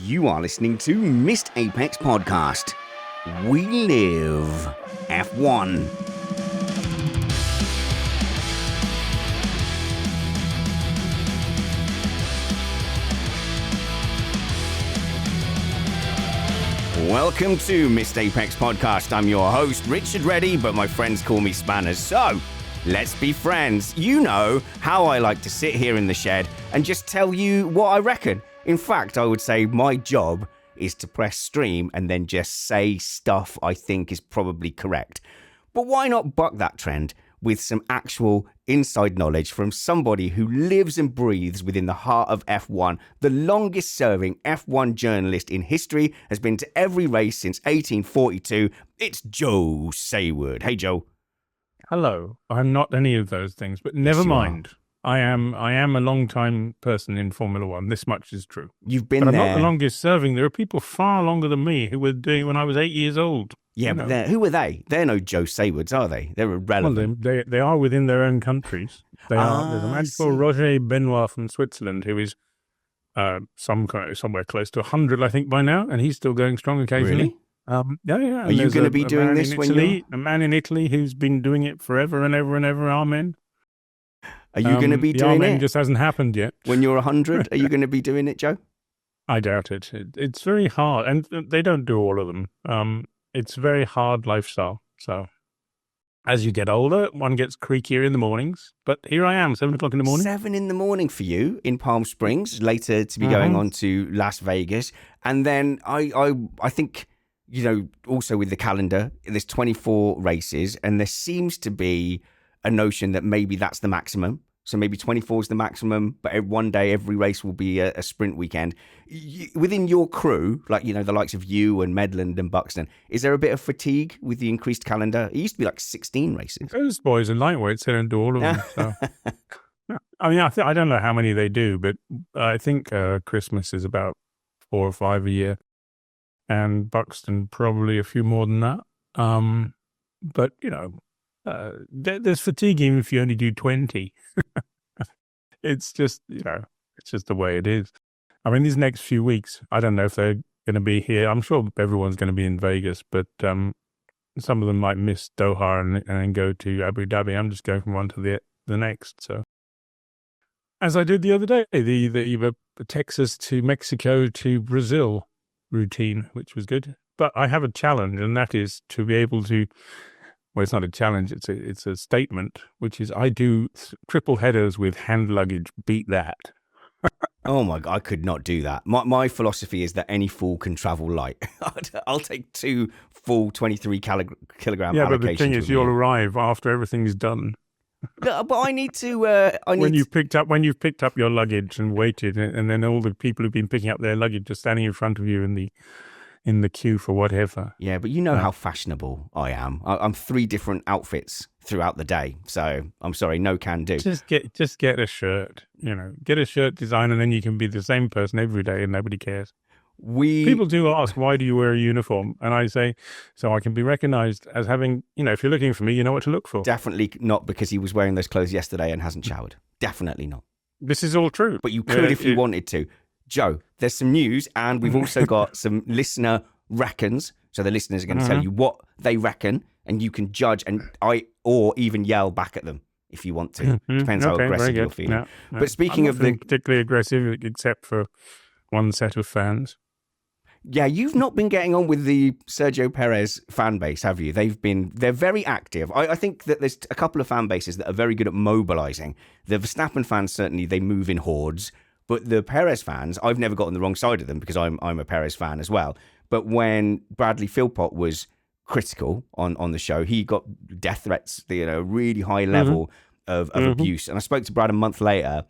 You are listening to Missed Apex Podcast. We live F1. Welcome to Missed Apex Podcast. I'm your host, Richard Reddy, but my friends call me Spanners. So, let's be friends. You know how I like to sit here in the shed and just tell you what I reckon. In fact, I would say my job is to press stream and then just say stuff I think is probably correct. But why not buck that trend with some actual inside knowledge from somebody who lives and breathes within the heart of F1? The longest serving F1 journalist in history, has been to every race since 1842. It's Joe Saward. Hey, Joe. Hello. I'm not any of those things, but never mind. I am a long-time person in Formula One. This much is true. You've been but there. I'm not the longest serving. There are people far longer than me who were doing it when I was 8 years old. Yeah, but who are they? They're no Joe Sawards, are they? They're irrelevant. Well, they are within their own countries. They are. There's a man called Roger Benoit from Switzerland who is somewhere close to 100, I think, by now, and he's still going strong occasionally. Really? Yeah. Are you going to be doing this when you're... A man in Italy who's been doing it forever and ever and ever, amen. Are you going to be doing it? It just hasn't happened yet. When you're 100, are you going to be doing it, Joe? I doubt it. It's very hard, and they don't do all of them. It's a very hard lifestyle. So as you get older, one gets creakier in the mornings. But here I am, 7 o'clock in the morning. 7 in the morning for you in Palm Springs, later to be going on to Las Vegas. And then I think, you know, also with the calendar, there's 24 races, and there seems to be a notion that maybe that's the maximum. So maybe 24 is the maximum, but one day every race will be a sprint weekend. Within your crew, like, you know, the likes of you and Medland and Buxton, is there a bit of fatigue with the increased calendar? It used to be like 16 races. Those boys are lightweights. They don't do all of them. So. I mean, I don't know how many they do, but I think Christmas is about 4 or 5 a year, and Buxton probably a few more than that. But, you know, there's fatigue even if you only do 20. It's just, you know, it's just the way it is. I mean, these next few weeks, I don't know if they're going to be here. I'm sure everyone's going to be in Vegas, but some of them might miss Doha and then go to Abu Dhabi. I'm just going from one to the next. So, as I did the other day, the Texas to Mexico to Brazil routine, which was good. But I have a challenge, and that is to be able to. Well, it's not a challenge, it's a statement, which is I do triple headers with hand luggage. Beat that. Oh my God, I could not do that. My philosophy is that any fool can travel light. I'll take 2 full 23 kilogram allocations. Yeah, but the thing is, you'll arrive after everything's done. But I need to... when you've picked up your luggage and waited, and then all the people who've been picking up their luggage are standing in front of you in the queue for whatever. Yeah, but you know how fashionable I am. I'm 3 different outfits throughout the day. So I'm sorry, no can do. Just get a shirt, you know, get a shirt design, and then you can be the same person every day and nobody cares. People do ask, why do you wear a uniform? And I say, so I can be recognized as having, you know, if you're looking for me, you know what to look for. Definitely not because he was wearing those clothes yesterday and hasn't showered. Definitely not. This is all true. But you could if you wanted to. Joe, there's some news, and we've also got some listener reckons. So the listeners are going to tell you what they reckon, and you can judge or even yell back at them if you want to. Depends how aggressive you're feeling. No. But speaking I'm of not particularly aggressive, except for one set of fans. Yeah, you've not been getting on with the Sergio Perez fan base, have you? They're very active. I think that there's a couple of fan bases that are very good at mobilizing. The Verstappen fans, certainly, they move in hordes. But the Perez fans, I've never got on the wrong side of them because I'm a Perez fan as well. But when Bradley Philpott was critical on the show, he got death threats, you know, a really high level of abuse. And I spoke to Brad a month later,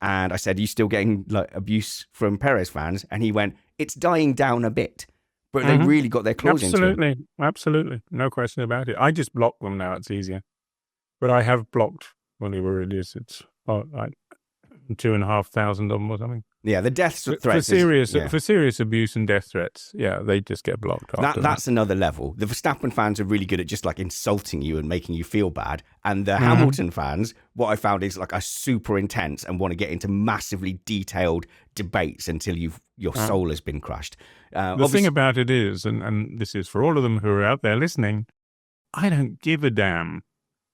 and I said, "Are you still getting like abuse from Perez fans?" And he went, "It's dying down a bit." But they really got their claws into it. Absolutely. No question about it. I just block them now. It's easier. But I have blocked whatever it is. It's like 2,500 of them or something. Yeah, the death threats for serious abuse and death threats. Yeah, they just get blocked. That's another level. The Verstappen fans are really good at just like insulting you and making you feel bad, and the Hamilton fans, what I found is like are super intense and want to get into massively detailed debates until your soul has been crushed. The thing about it is, and this is for all of them who are out there listening, I don't give a damn.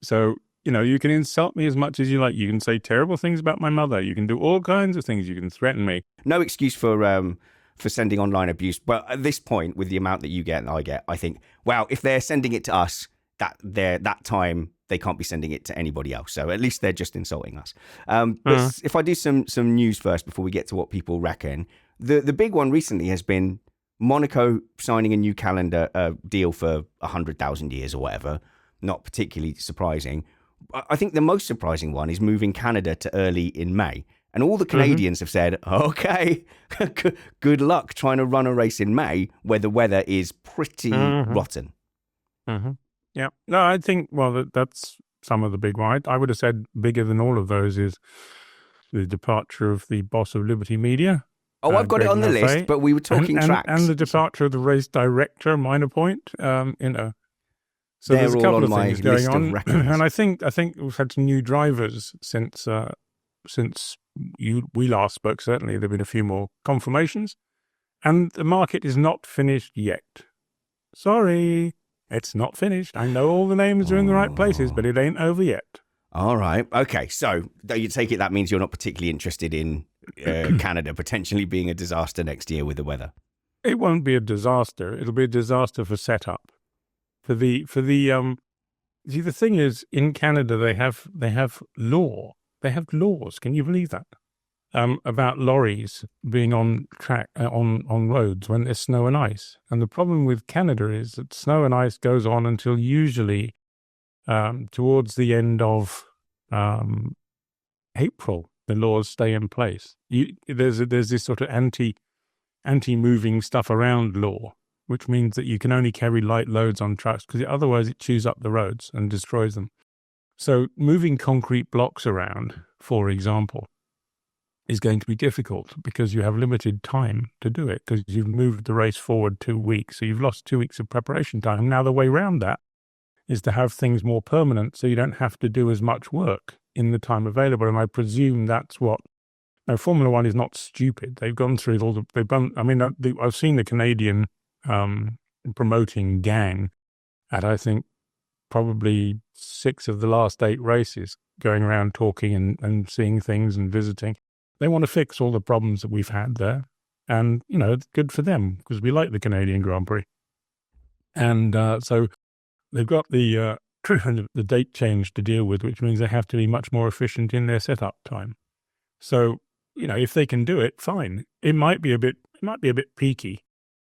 So, you can insult me as much as you like. You can say terrible things about my mother. You can do all kinds of things. You can threaten me. No excuse for sending online abuse. But at this point, with the amount that you get and I get, I think, wow, if they're sending it to us, that time they can't be sending it to anybody else. So at least they're just insulting us. But if I do some news first before we get to what people reckon, the big one recently has been Monaco signing a new calendar deal for 100,000 years or whatever. Not particularly surprising. I think the most surprising one is moving Canada to early in May. And all the Canadians have said, okay, good luck trying to run a race in May where the weather is pretty rotten. Yeah. No, I think, that's some of the big one. I would have said bigger than all of those is the departure of the boss of Liberty Media. Oh, I've got it on the list, but we were talking tracks. And the departure of the race director, minor point, So They're there's a couple all of on things my going list on, of records. and I think we've had some new drivers since we last spoke. Certainly, there've been a few more confirmations, and the market is not finished yet. Sorry, it's not finished. I know all the names are in the right places, but it ain't over yet. All right. Okay. So you take it that means you're not particularly interested in Canada potentially being a disaster next year with the weather. It won't be a disaster. It'll be a disaster for setup. The thing is, in Canada they have law. They have laws. Can you believe that? About lorries being on track on roads when there's snow and ice. And the problem with Canada is that snow and ice goes on until usually towards the end of April. The laws stay in place. There's this sort of anti-moving stuff around law, which means that you can only carry light loads on trucks because otherwise it chews up the roads and destroys them. So moving concrete blocks around, for example, is going to be difficult because you have limited time to do it because you've moved the race forward 2 weeks. So you've lost 2 weeks of preparation time. Now the way around that is to have things more permanent so you don't have to do as much work in the time available. And I presume that's what... Now, Formula One is not stupid. They've gone through all the... I've seen the Canadian... promoting gang at I think probably 6 of the last 8 races, going around talking and seeing things and visiting. They want to fix all the problems that we've had there, and it's good for them because we like the Canadian Grand Prix. And so they've got the date change to deal with, which means they have to be much more efficient in their setup time. So if they can do it, fine. It might be a bit peaky.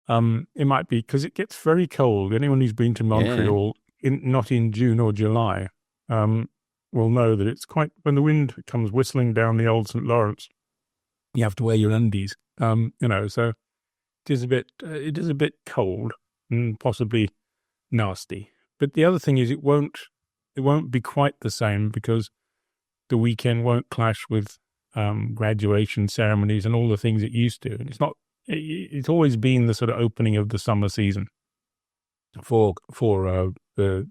It might be because it gets very cold. Anyone who's been to Montreal, not in June or July, will know that it's quite, when the wind comes whistling down the old St. Lawrence, you have to wear your undies. So it is a bit cold and possibly nasty. But the other thing is it won't be quite the same because the weekend won't clash with graduation ceremonies and all the things it used to. And it's always been the sort of opening of the summer season for the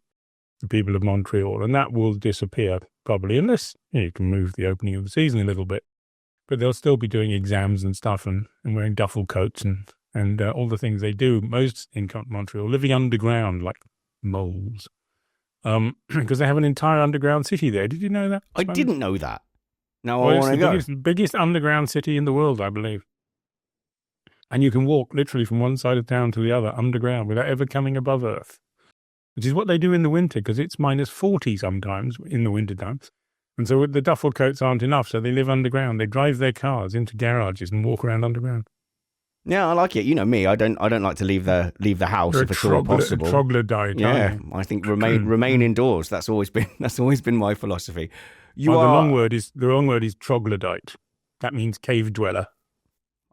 people of Montreal, and that will disappear probably unless you can move the opening of the season a little bit. But they'll still be doing exams and stuff and wearing duffel coats and all the things they do most in Montreal, living underground like moles, because they have an entire underground city there. Did you know that? I didn't know that. No, well, I want to go. It's the biggest underground city in the world, I believe. And you can walk literally from one side of town to the other underground without ever coming above Earth, which is what they do in the winter because it's -40 sometimes in the winter times. And so the duffel coats aren't enough, so they live underground. They drive their cars into garages and walk around underground. Yeah, I like it. You know me, I don't like to leave the house if at all possible. Troglodyte. Yeah, I think remain indoors. That's always been my philosophy. The wrong word is troglodyte. That means cave dweller.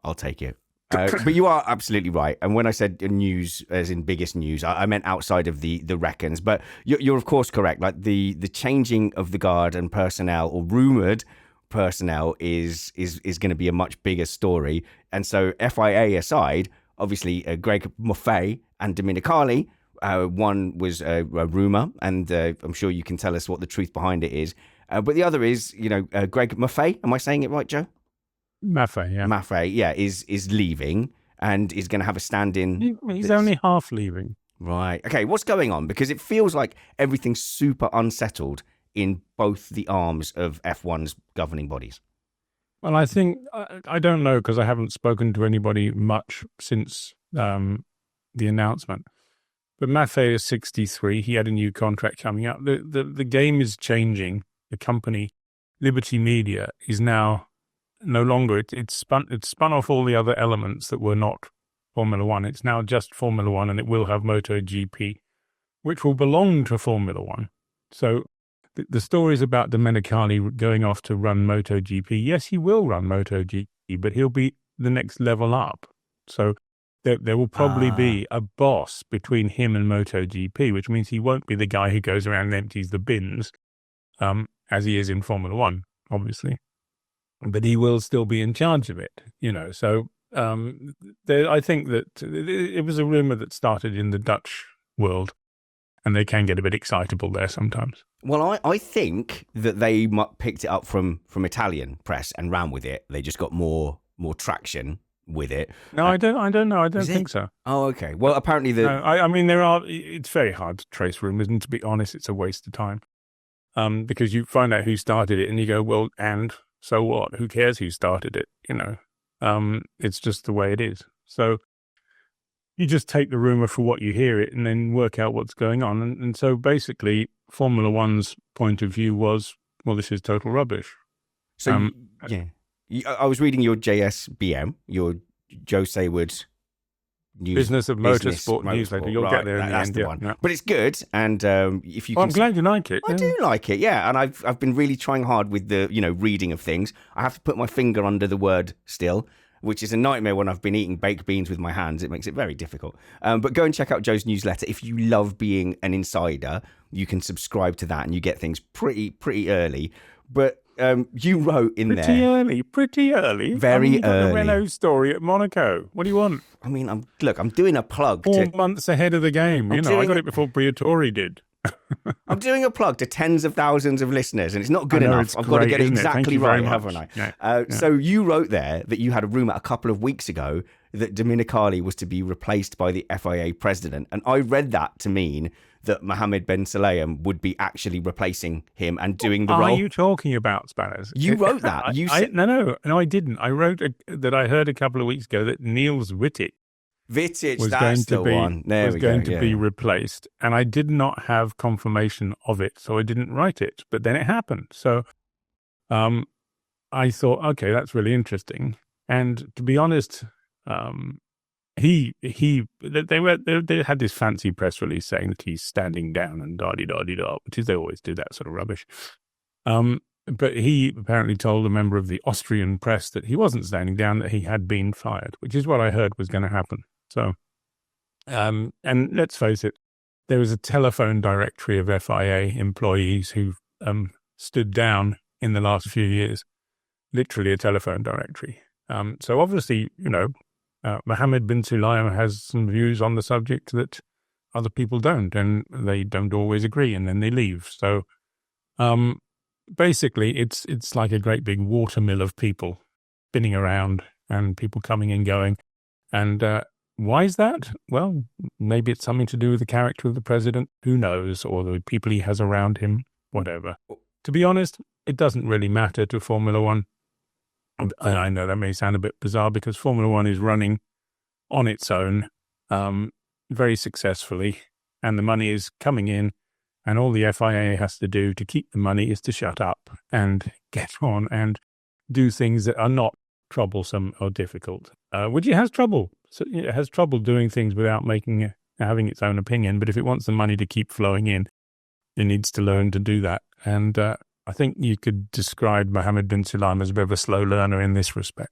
I'll take it. But you are absolutely right. And when I said news, as in biggest news, I meant outside of the reckons. But you're of course correct. Like the changing of the guard and personnel, or rumoured personnel is going to be a much bigger story. And so FIA aside, obviously Greg Maffei and Dominicali, one was a rumor, and I'm sure you can tell us what the truth behind it is. But the other is, Greg Maffei. Am I saying it right, Joe? Maffei, yeah. Maffei, yeah, is leaving and is going to have a stand-in. He's only half leaving. Right. Okay, what's going on? Because it feels like everything's super unsettled in both the arms of F1's governing bodies. Well, I think, I don't know, because I haven't spoken to anybody much since the announcement. But Maffei is 63. He had a new contract coming up. The game is changing. The company, Liberty Media, is now no longer, it's spun off all the other elements that were not Formula One. It's now just Formula One, and it will have MotoGP, which will belong to Formula One. So the stories about Domenicali going off to run MotoGP, yes, he will run MotoGP, but he'll be the next level up. So there will probably be a boss between him and MotoGP, which means he won't be the guy who goes around and empties the bins, as he is in Formula One, obviously. But he will still be in charge of it, So I think that it was a rumor that started in the Dutch world, and they can get a bit excitable there sometimes. Well, I think that they picked it up from Italian press and ran with it. They just got more traction with it. No, I don't know. I don't think so. Oh, okay. Well, apparently I mean, it's very hard to trace rumors, and to be honest, it's a waste of time. Because you find out who started it, and you go, well, and so what? Who cares who started it? It's just the way it is. So you just take the rumor for what you hear it, and then work out what's going on. And so basically, Formula One's point of view was, well, this is total rubbish. So yeah, I was reading your JSBM, your Joe Saward Business of Motorsport newsletter. You'll get there in the end. The one. Yeah. But it's good, and if you, I'm glad you like it. I do like it, yeah. And I've been really trying hard with the reading of things. I have to put my finger under the word still, which is a nightmare when I've been eating baked beans with my hands. It makes it very difficult. But go and check out Joe's newsletter. If you love being an insider, you can subscribe to that, and you get things pretty early. But you wrote in there... Pretty early. Very early. The Renault story at Monaco. What do you want? I mean, I'm doing a plug. 4 months ahead of the game. I got it before Briatore did. I'm doing a plug to tens of thousands of listeners, and it's not good enough. I've got to get it exactly right, haven't I? So you wrote there that you had a rumour a couple of weeks ago that Dominicali was to be replaced by the FIA president. And I read that to mean that Mohammed Ben Sulayem would be actually replacing him and doing the role. Are you talking about, Spanners? You wrote that. No, I didn't. I wrote that I heard a couple of weeks ago that Niels Wittig was that's the one. There we go. going to be replaced, and I did not have confirmation of it, so I didn't write it. But then it happened. So I thought, okay, that's really interesting. And to be honest, they had this fancy press release saying that he's standing down and da-di-da-di-da, which is they always do that sort of rubbish. But he apparently told a member of the Austrian press that he wasn't standing down, that he had been fired, which is what I heard was going to happen. So, and let's face it, there was a telephone directory of FIA employees who stood down in the last few years, literally a telephone directory. So obviously, Mohammed bin Sulayem has some views on the subject that other people don't, and they don't always agree, and then they leave. So basically, it's like a great big watermill of people spinning around and people coming and going. And why is that? Well, maybe it's something to do with the character of the president, who knows, or the people he has around him, whatever. To be honest, it doesn't really matter to Formula One. And I know that may sound a bit bizarre because Formula One is running on its own very successfully, and the money is coming in, and all the FIA has to do to keep the money is to shut up and get on and do things that are not troublesome or difficult, which it has trouble. So it has trouble doing things without having its own opinion, but if it wants the money to keep flowing in, it needs to learn to do that. And I think you could describe Mohammed bin Sulayem as a bit of a slow learner in this respect.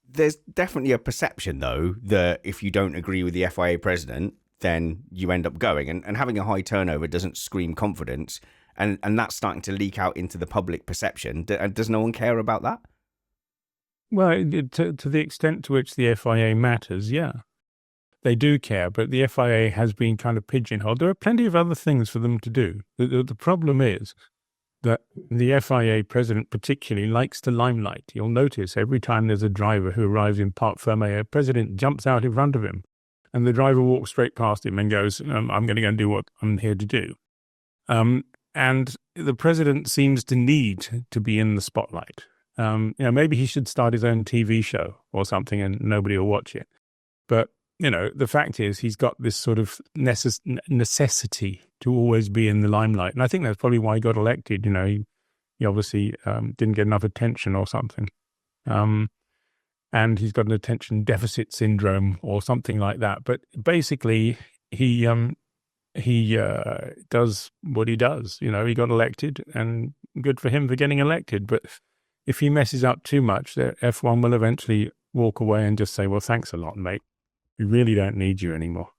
There's definitely a perception, though, that if you don't agree with the FIA president, then you end up going. And having a high turnover doesn't scream confidence. and that's starting to leak out into the public perception. Does no one care about that? Well, to the extent to which the FIA matters, yeah. They do care, but the FIA has been kind of pigeonholed. There are plenty of other things for them to do. The problem is that the FIA president particularly likes the limelight. You'll notice every time there's a driver who arrives in Parc Fermé, a president jumps out in front of him, and the driver walks straight past him and goes, I'm going to go and do what I'm here to do. And the president seems to need to be in the spotlight. Maybe he should start his own TV show or something and nobody will watch it. But the fact is he's got this sort of necessity to always be in the limelight. And I think that's probably why he got elected. He obviously didn't get enough attention or something. And he's got an attention deficit syndrome or something like that. But basically, he does what he does. He got elected, and good for him for getting elected. But if he messes up too much, the F1 will eventually walk away and just say, well, thanks a lot, mate. We really don't need you anymore.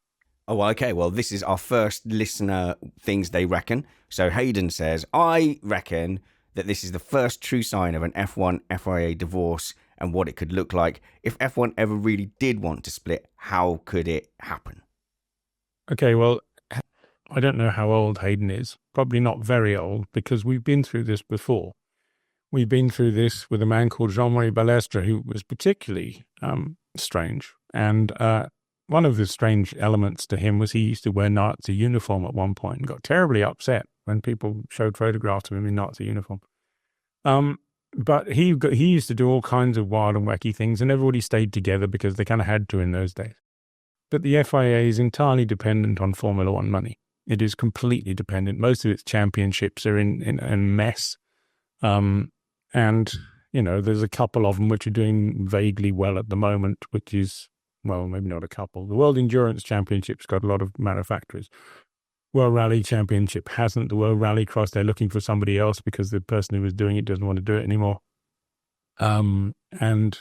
Oh, okay. Well, this is our first listener things they reckon. So Hayden says, I reckon that this is the first true sign of an F1 FIA divorce and what it could look like. If F1 ever really did want to split, how could it happen? Okay, well, I don't know how old Hayden is. Probably not very old, because we've been through this before. We've been through this with a man called Jean-Marie Balestre, who was particularly strange. And one of the strange elements to him was he used to wear Nazi uniform at one point and got terribly upset when people showed photographs of him in Nazi uniform. But he used to do all kinds of wild and wacky things, and everybody stayed together because they kind of had to in those days. But the FIA is entirely dependent on Formula One money. It is completely dependent. Most of its championships are in mess. And, there's a couple of them which are doing vaguely well at the moment, which is, well, maybe not a couple. The World Endurance Championship's got a lot of manufacturers. World Rally Championship hasn't. The World Rally Cross, they're looking for somebody else because the person who was doing it doesn't want to do it anymore. And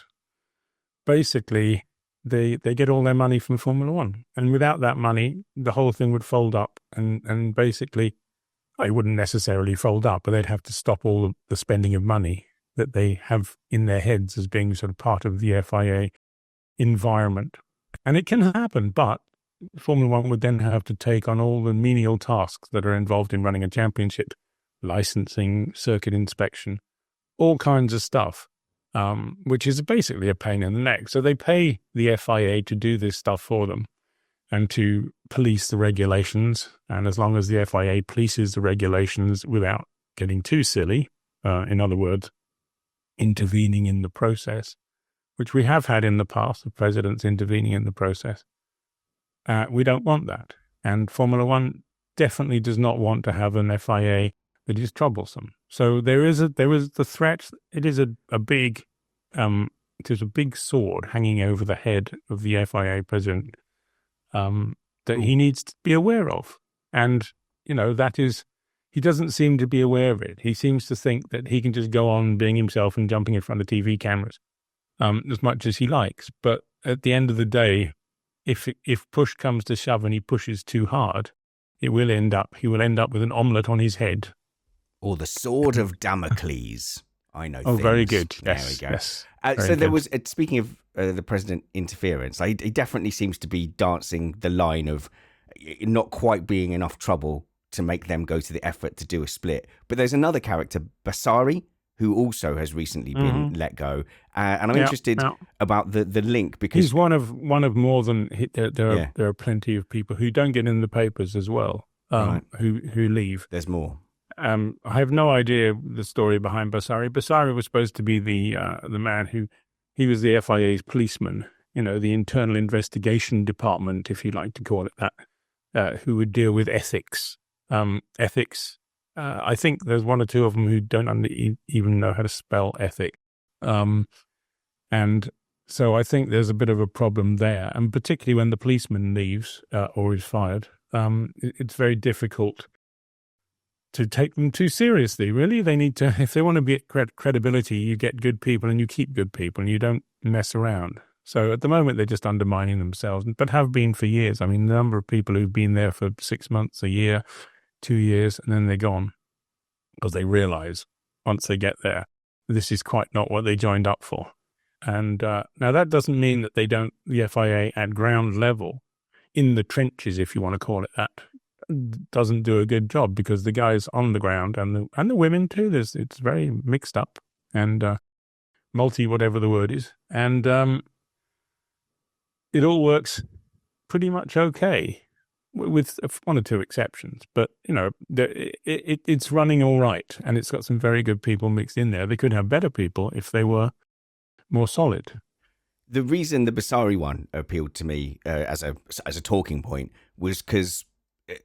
basically, they get all their money from Formula One. And without that money, the whole thing would fold up. And basically, it wouldn't necessarily fold up, but they'd have to stop all the spending of money that they have in their heads as being sort of part of the FIA environment. And it can happen, but Formula One would then have to take on all the menial tasks that are involved in running a championship, licensing, circuit inspection, all kinds of stuff, which is basically a pain in the neck. So they pay the FIA to do this stuff for them and to police the regulations. And as long as the FIA polices the regulations without getting too silly, in other words, intervening in the process, which we have had in the past, the presidents intervening in the process, we don't want that. And Formula One definitely does not want to have an FIA that is troublesome. So there is the threat. It is a big, there's a big sword hanging over the head of the FIA president that he needs to be aware of. And, that is, he doesn't seem to be aware of it. He seems to think that he can just go on being himself and jumping in front of TV cameras as much as he likes. But at the end of the day, if push comes to shove and he pushes too hard, he will end up with an omelette on his head. Or the sword of Damocles. I know. Oh, things. Very good. Yes, there we go. Yes. So there was, speaking of the president interference, he definitely seems to be dancing the line of not quite being enough trouble to make them go to the effort to do a split. But there's another character, Bassari, who also has recently been let go. And I'm interested about the link, because he's one of more than there are plenty of people who don't get in the papers as well, right, who leave. There's more. I have no idea the story behind Bassari. Bassari was supposed to be the man he was the FIA's policeman, the internal investigation department, if you like to call it that, who would deal with ethics. I think there's one or two of them who don't even know how to spell ethic. And so I think there's a bit of a problem there. And particularly when the policeman leaves or is fired, it's very difficult to take them too seriously, really. They need to, if they want to be at credibility, you get good people and you keep good people and you don't mess around. So at the moment, they're just undermining themselves, but have been for years. I mean, the number of people who've been there for 6 months, a year, 2 years, and then they're gone. because they realize once they get there, this is quite not what they joined up for. And now that doesn't mean that the FIA at ground level, in the trenches, if you want to call it that, doesn't do a good job, because the guys on the ground and the women too, it's very mixed up and multi whatever the word is, and it all works pretty much okay, with one or two exceptions. But it's running all right, and it's got some very good people mixed in there. They could have better people if they were more solid. The reason the Bassari one appealed to me as a talking point was because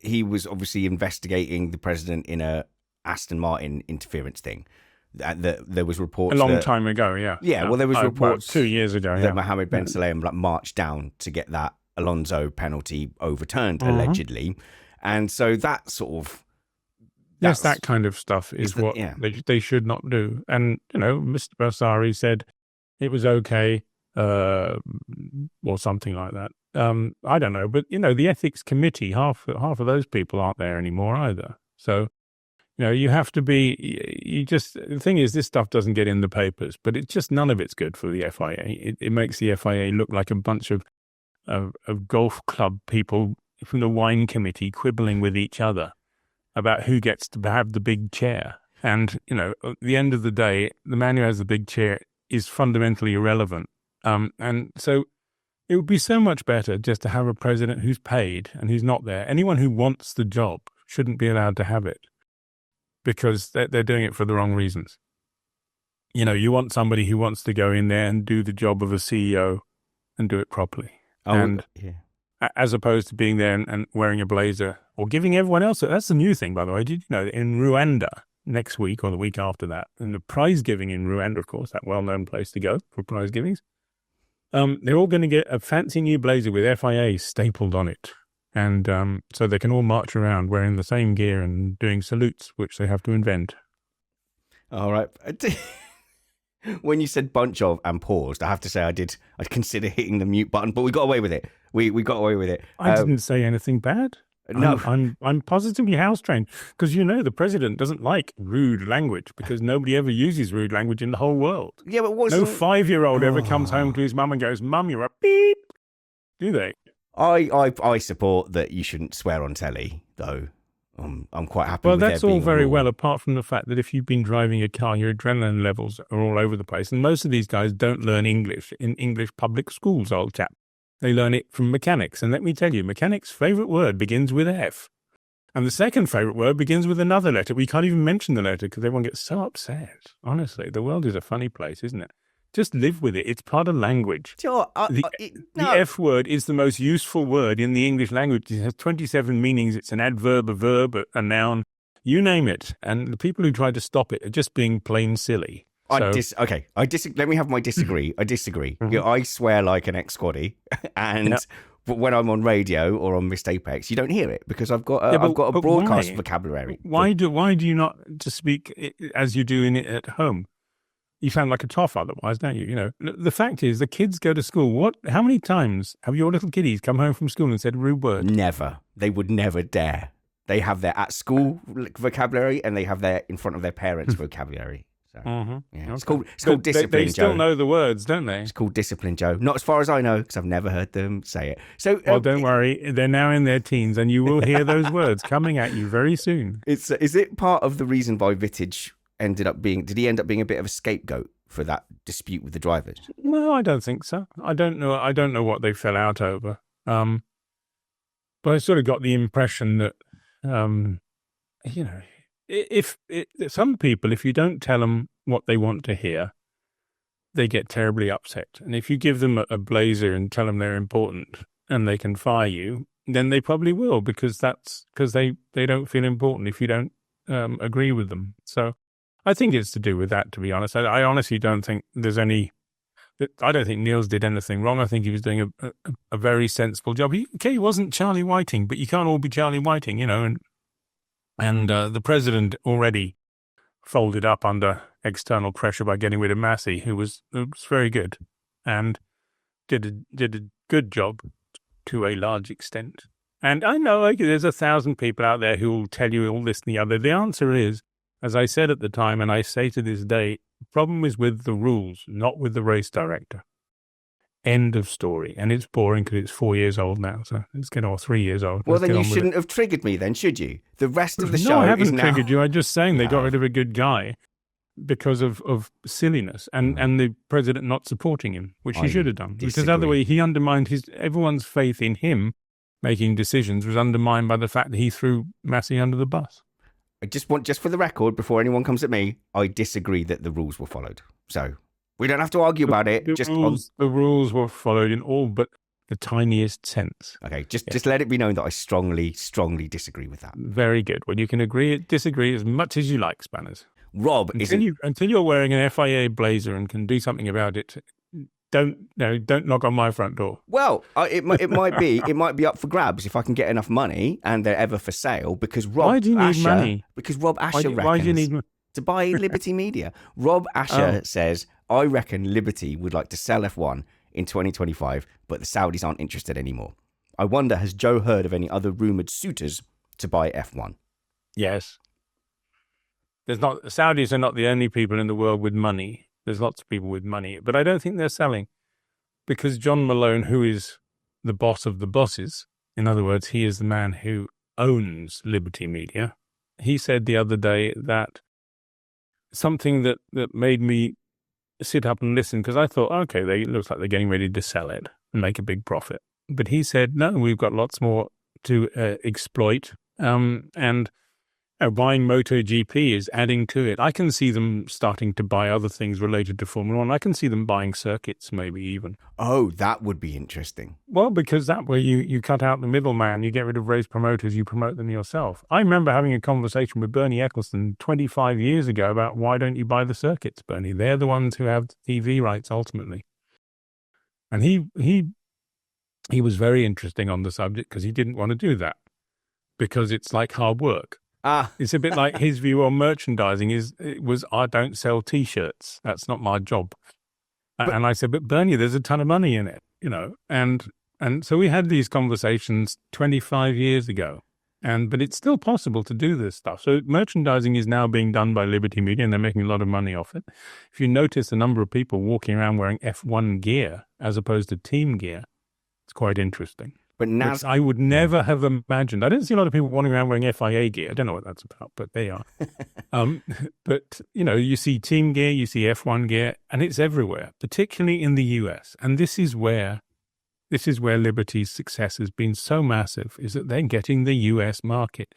he was obviously investigating the president in a Aston Martin interference thing. There was reports a long time ago, yeah. Yeah, well, there was reports 2 years ago, that Mohammed Ben Sulayem marched down to get that Alonso penalty overturned, allegedly, and so that sort of that kind of stuff is what they should not do. And Mr. Bassari said it was okay, or something like that. I don't know, but the ethics committee, half of those people aren't there anymore either. So you have to be. The thing is, this stuff doesn't get in the papers, but it's just none of it's good for the FIA. It makes the FIA look like a bunch of golf club people from the wine committee quibbling with each other about who gets to have the big chair. And at the end of the day, the man who has the big chair is fundamentally irrelevant. And so it would be so much better just to have a president who's paid and who's not there. Anyone who wants the job shouldn't be allowed to have it, because they're doing it for the wrong reasons. You want somebody who wants to go in there and do the job of a CEO and do it properly. As opposed to being there and wearing a blazer or giving everyone else. That's the new thing, by the way. Did you know, in Rwanda next week or the week after that, and the prize giving in Rwanda, of course, that well-known place to go for prize givings, they're all going to get a fancy new blazer with FIA stapled on it. And so they can all march around wearing the same gear and doing salutes, which they have to invent. All right. When you said bunch of and paused, I have to say I'd consider hitting the mute button, but we got away with it. We got away with it. I didn't say anything bad. No. I'm positively house trained, because the president doesn't like rude language, because nobody ever uses rude language in the whole world. Yeah, but no 5-year-old ever comes home to his mum and goes, "Mum, you're a beep." Do they? I support that you shouldn't swear on telly, though. I'm quite happy. Well, with that's all very well, apart from the fact that if you've been driving a car, your adrenaline levels are all over the place, and most of these guys don't learn English in English public schools, old chap. They learn it from mechanics. And let me tell you, mechanics' favourite word begins with F. And the second favourite word begins with another letter. We can't even mention the letter because everyone gets so upset. Honestly, the world is a funny place, isn't it? Just live with it. It's part of language. Sure, the F word is the most useful word in the English language. It has 27 meanings. It's an adverb, a verb, a noun, you name it. And the people who try to stop it are just being plain silly. Let me have my disagree. I disagree. Mm-hmm. I swear like an ex-squaddy, but when I'm on radio or on Missed Apex, you don't hear it because I've got a broadcast vocabulary. Why do you not just speak as you do in it at home? You sound like a toff otherwise, don't you? The fact is, the kids go to school. How many times have your little kiddies come home from school and said a rude word? Never. They would never dare. They have their at school vocabulary and they have their in front of their parents' vocabulary. So, yeah. It's called discipline, They still Joe. know the words, don't they? It's called discipline, Joe. Not as far as I know, because I've never heard them say it. So, well, don't worry. They're now in their teens, and you will hear those words coming at you very soon. Is it part of the reason why Vitage did he end up being a bit of a scapegoat for that dispute with the drivers? No, I don't think so. I don't know what they fell out over. But I sort of got the impression that, if some people, if you don't tell them what they want to hear, they get terribly upset. And if you give them a blazer and tell them they're important and they can fire you, then they probably will, because they don't feel important if you don't agree with them. So I think it's to do with that, to be honest. I honestly don't think there's any... I don't think Niels did anything wrong. I think he was doing a very sensible job. He wasn't Charlie Whiting, but you can't all be Charlie Whiting, and the president already folded up under external pressure by getting rid of Massey, who was very good and did a good job to a large extent. And I know there's 1,000 people out there who will tell you all this and the other. The answer is, As I said at the time, and I say to this day, the problem is with the rules, not with the race director. End of story. And it's boring because it's 4 years old now, so let's get on 3 years old. Well, then you shouldn't have triggered me then, should you? The rest of the show I haven't is now... triggered you. I'm just saying they got rid of a good guy because of silliness and the president not supporting him, which he should have done. Disagree. Because otherwise he undermined everyone's faith in him making decisions was undermined by the fact that he threw Massey under the bus. I just for the record, before anyone comes at me, I disagree that the rules were followed. So we don't have to argue about it. The rules were followed in all but the tiniest sense. Okay, just let it be known that I strongly, strongly disagree with that. Very good. Well, you can disagree as much as you like, Spanners. Rob, until you're wearing an FIA blazer and can do something about it, don't knock on my front door. Well, it might be up for grabs if I can get enough money and they're ever for sale. Because why do you need money? Because Rob Asher reckons why do you need to buy Liberty Media. Rob Asher says, I reckon Liberty would like to sell F1 in 2025, but the Saudis aren't interested anymore. I wonder, has Joe heard of any other rumoured suitors to buy F1? Yes. Saudis are not the only people in the world with money. There's lots of people with money, but I don't think they're selling because John Malone, who is the boss of the bosses, in other words, he is the man who owns Liberty Media. He said the other day that something that made me sit up and listen because I thought, okay, it looks like they're getting ready to sell it and make a big profit. But he said, no, we've got lots more to exploit, and buying MotoGP is adding to it. I can see them starting to buy other things related to Formula One. I can see them buying circuits, maybe even. Oh, that would be interesting. Well, because that way you cut out the middleman, you get rid of race promoters, you promote them yourself. I remember having a conversation with Bernie Ecclestone 25 years ago about why don't you buy the circuits, Bernie? They're the ones who have TV rights ultimately. And he was very interesting on the subject because he didn't want to do that because it's like hard work. It's a bit like his view on merchandising was I don't sell T-shirts. That's not my job. And I said, but Bernie, there's a ton of money in it, And so we had these conversations 25 years ago. But it's still possible to do this stuff. So merchandising is now being done by Liberty Media, and they're making a lot of money off it. If you notice the number of people walking around wearing F1 gear as opposed to team gear, it's quite interesting. But I would never have imagined. I don't see a lot of people wandering around wearing FIA gear. I don't know what that's about, but they are. But, you see team gear, you see F1 gear, and it's everywhere, particularly in the US. And this is where Liberty's success has been so massive, is that they're getting the US market.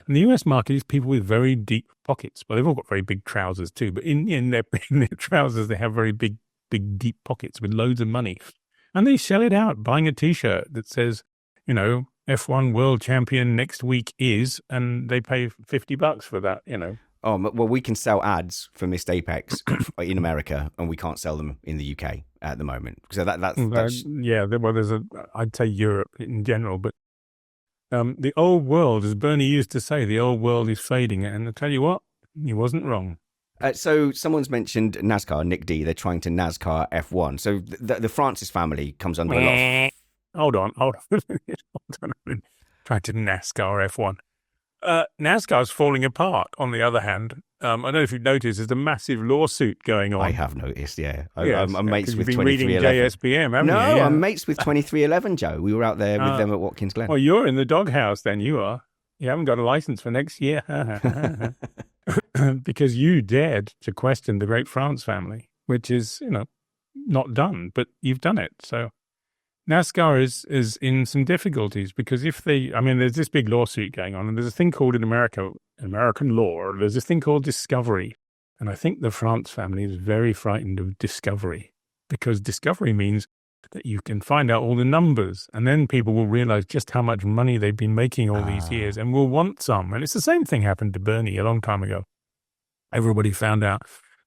And the US market is people with very deep pockets. Well, they've all got very big trousers too, but in their trousers, they have very big, deep pockets with loads of money. And they sell it out, buying a T-shirt that says, F1 world champion next week is, and they pay $50 for that, Oh, well, we can sell ads for Missed Apex in America, and we can't sell them in the UK at the moment. So that's... Yeah, well, I'd say Europe in general, but the old world, as Bernie used to say, the old world is fading. And I tell you what, he wasn't wrong. So someone's mentioned NASCAR, Nick D. They're trying to NASCAR F1. So the Francis family comes under a lot of... Hold on. Trying to NASCAR F1. NASCAR's falling apart, on the other hand. I don't know if you've noticed, there's a massive lawsuit going on. I have noticed, yeah. Yes, I'm mates with 2311. You've been reading JSPM, haven't you? No, Yeah. I'm mates with 2311, Joe. We were out there with them at Watkins Glen. Well, you're in the doghouse then, you are. You haven't got a license for next year. Because you dared to question the great France family, which is, not done, but you've done it. So NASCAR is in some difficulties because there's this big lawsuit going on, and there's a thing called in American law, there's this thing called discovery. And I think the France family is very frightened of discovery because discovery means that you can find out all the numbers, and then people will realize just how much money they've been making all these years and will want some. And it's the same thing happened to Bernie a long time ago. Everybody found out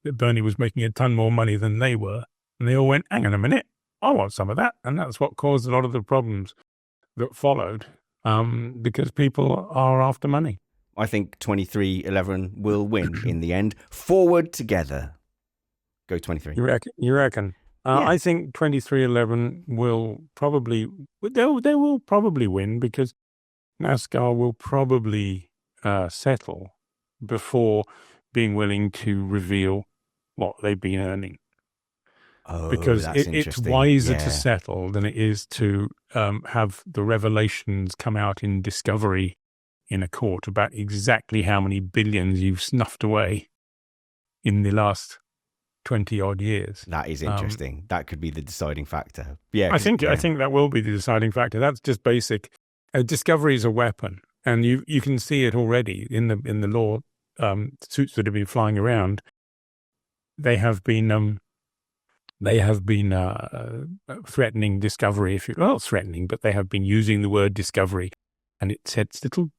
that Bernie was making a ton more money than they were, and they all went, hang on a minute, I want some of that. And that's what caused a lot of the problems that followed, because people are after money. I think 2311 will win in the end. Forward together. Go 23. You reckon? Yeah. I think 2311 will probably win because NASCAR will probably settle before being willing to reveal what they've been earning. Oh, because that's it's interesting. wiser Yeah. to settle than it is to have the revelations come out in discovery in a court about exactly how many billions you've snuffed away in the last 20 odd years. That is interesting. That could be the deciding factor. Yeah, I think that will be the deciding factor. That's just basic. Discovery is a weapon, and you can see it already in the law suits that have been flying around. They have been threatening discovery. Threatening, but they have been using the word discovery, and it sets little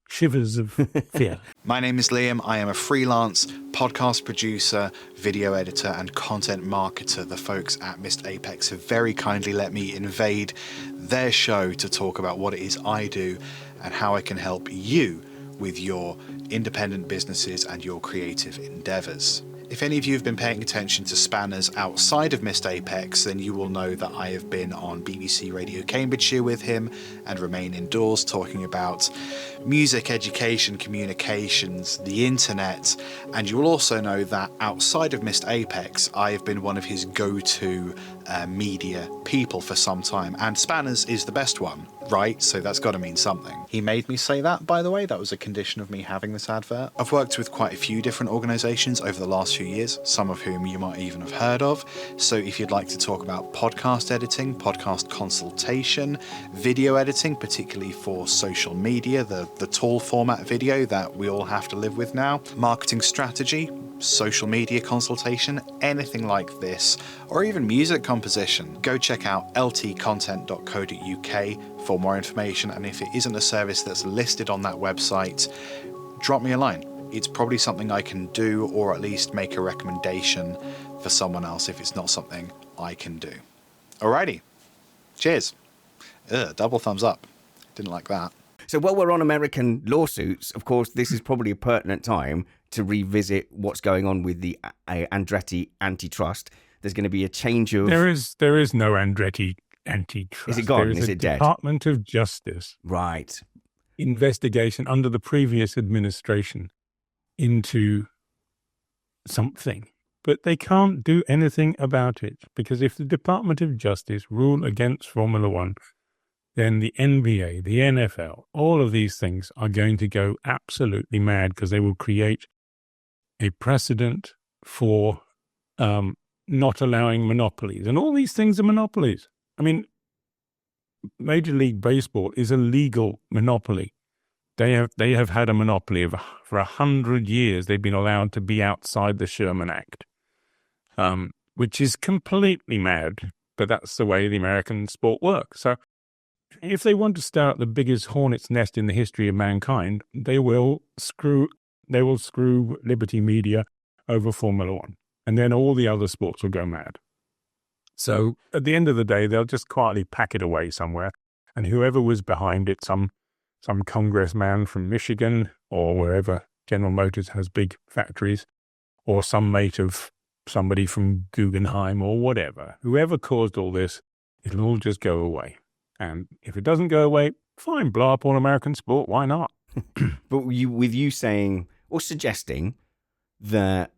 shivers of fear. My name is Liam. I am a freelance podcast producer, video editor, and content marketer. The folks at Missed Apex have very kindly let me invade their show to talk about what it is I do and how I can help you with your independent businesses and your creative endeavors. If any of you have been paying attention to spanners outside of Missed Apex, then you will know that I have been on BBC Radio Cambridgeshire with him and Remain Indoors talking about music, education, communications, the internet, and you will also know that outside of Missed Apex, I have been one of his go-to media people for some time, and spanners is the best one, right? So that's got to mean something. He made me say that, by the way. That was a condition of me having this advert. I've worked with quite a few different organisations over the last few years, some of whom you might even have heard of. So if you'd like to talk about podcast editing, podcast consultation, video editing, particularly for social media, the tall format video that we all have to live with now, marketing strategy, social media consultation, anything like this, or even music composition, go check out ltcontent.co.uk for more information. And if it isn't a service that's listed on that website, drop me a line. It's probably something I can do, or at least make a recommendation for someone else if it's not something I can do. Alrighty, cheers. Double thumbs up. Didn't like that. So while we're on American lawsuits, of course, this is probably a pertinent time to revisit what's going on with the Andretti antitrust. There's going to be a change of... There is no Andretti antitrust. Is it gone? There Is it dead? Department of Justice Right. investigation under the previous administration into something. But they can't do anything about it, because if the Department of Justice rule against Formula One, then the NBA, the NFL, all of these things are going to go absolutely mad, because they will create a precedent for not allowing monopolies. And all these things are monopolies. I mean, Major League Baseball is a legal monopoly. They have had a monopoly for 100 years. They've been allowed to be outside the Sherman Act, which is completely mad, but that's the way the American sport works. So if they want to start the biggest hornet's nest in the history of mankind, they will screw Liberty Media over Formula One, and then all the other sports will go mad. So at the end of the day, they'll just quietly pack it away somewhere, and whoever was behind it, some congressman from Michigan or wherever General Motors has big factories, or some mate of somebody from Guggenheim or whatever, whoever caused all this, it'll all just go away. And if it doesn't go away, fine, blow up all American sport. Why not? But with you saying or suggesting that,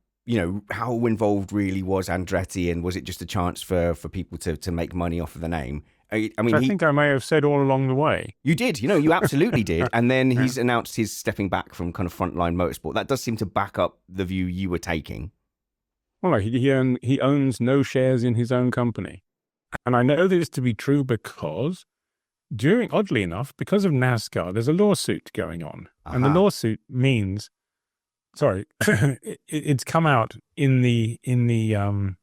how involved really was Andretti, and was it just a chance for people to make money off of the name? I mean, I think I may have said all along the way. You did, you absolutely did. And then he's announced his stepping back from kind of frontline motorsport. That does seem to back up the view you were taking. Well, he owns no shares in his own company. And I know this to be true because oddly enough, because of NASCAR, there's a lawsuit going on. Uh-huh. And the lawsuit means, it's come out in the I'm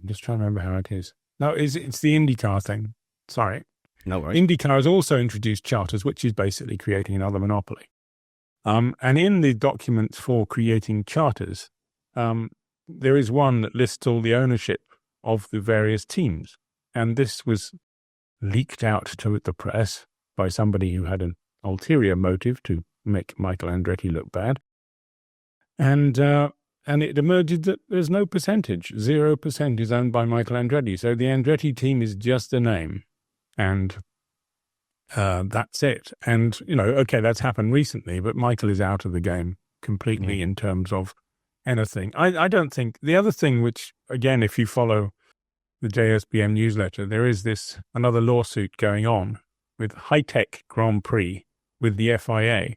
just trying to remember how it is. No, it's the IndyCar thing. Sorry. No worries. IndyCar has also introduced charters, which is basically creating another monopoly. And in the documents for creating charters, there is one that lists all the ownership of the various teams. And this was leaked out to the press by somebody who had an ulterior motive to make Michael Andretti look bad. And it emerged that there's no percentage. 0% is owned by Michael Andretti. So the Andretti team is just a name. And that's it. And, okay, that's happened recently, but Michael is out of the game completely in terms of anything. I don't think the other thing, which again, if you follow the JSBM newsletter, there is another lawsuit going on with High-Tech Grand Prix with the FIA,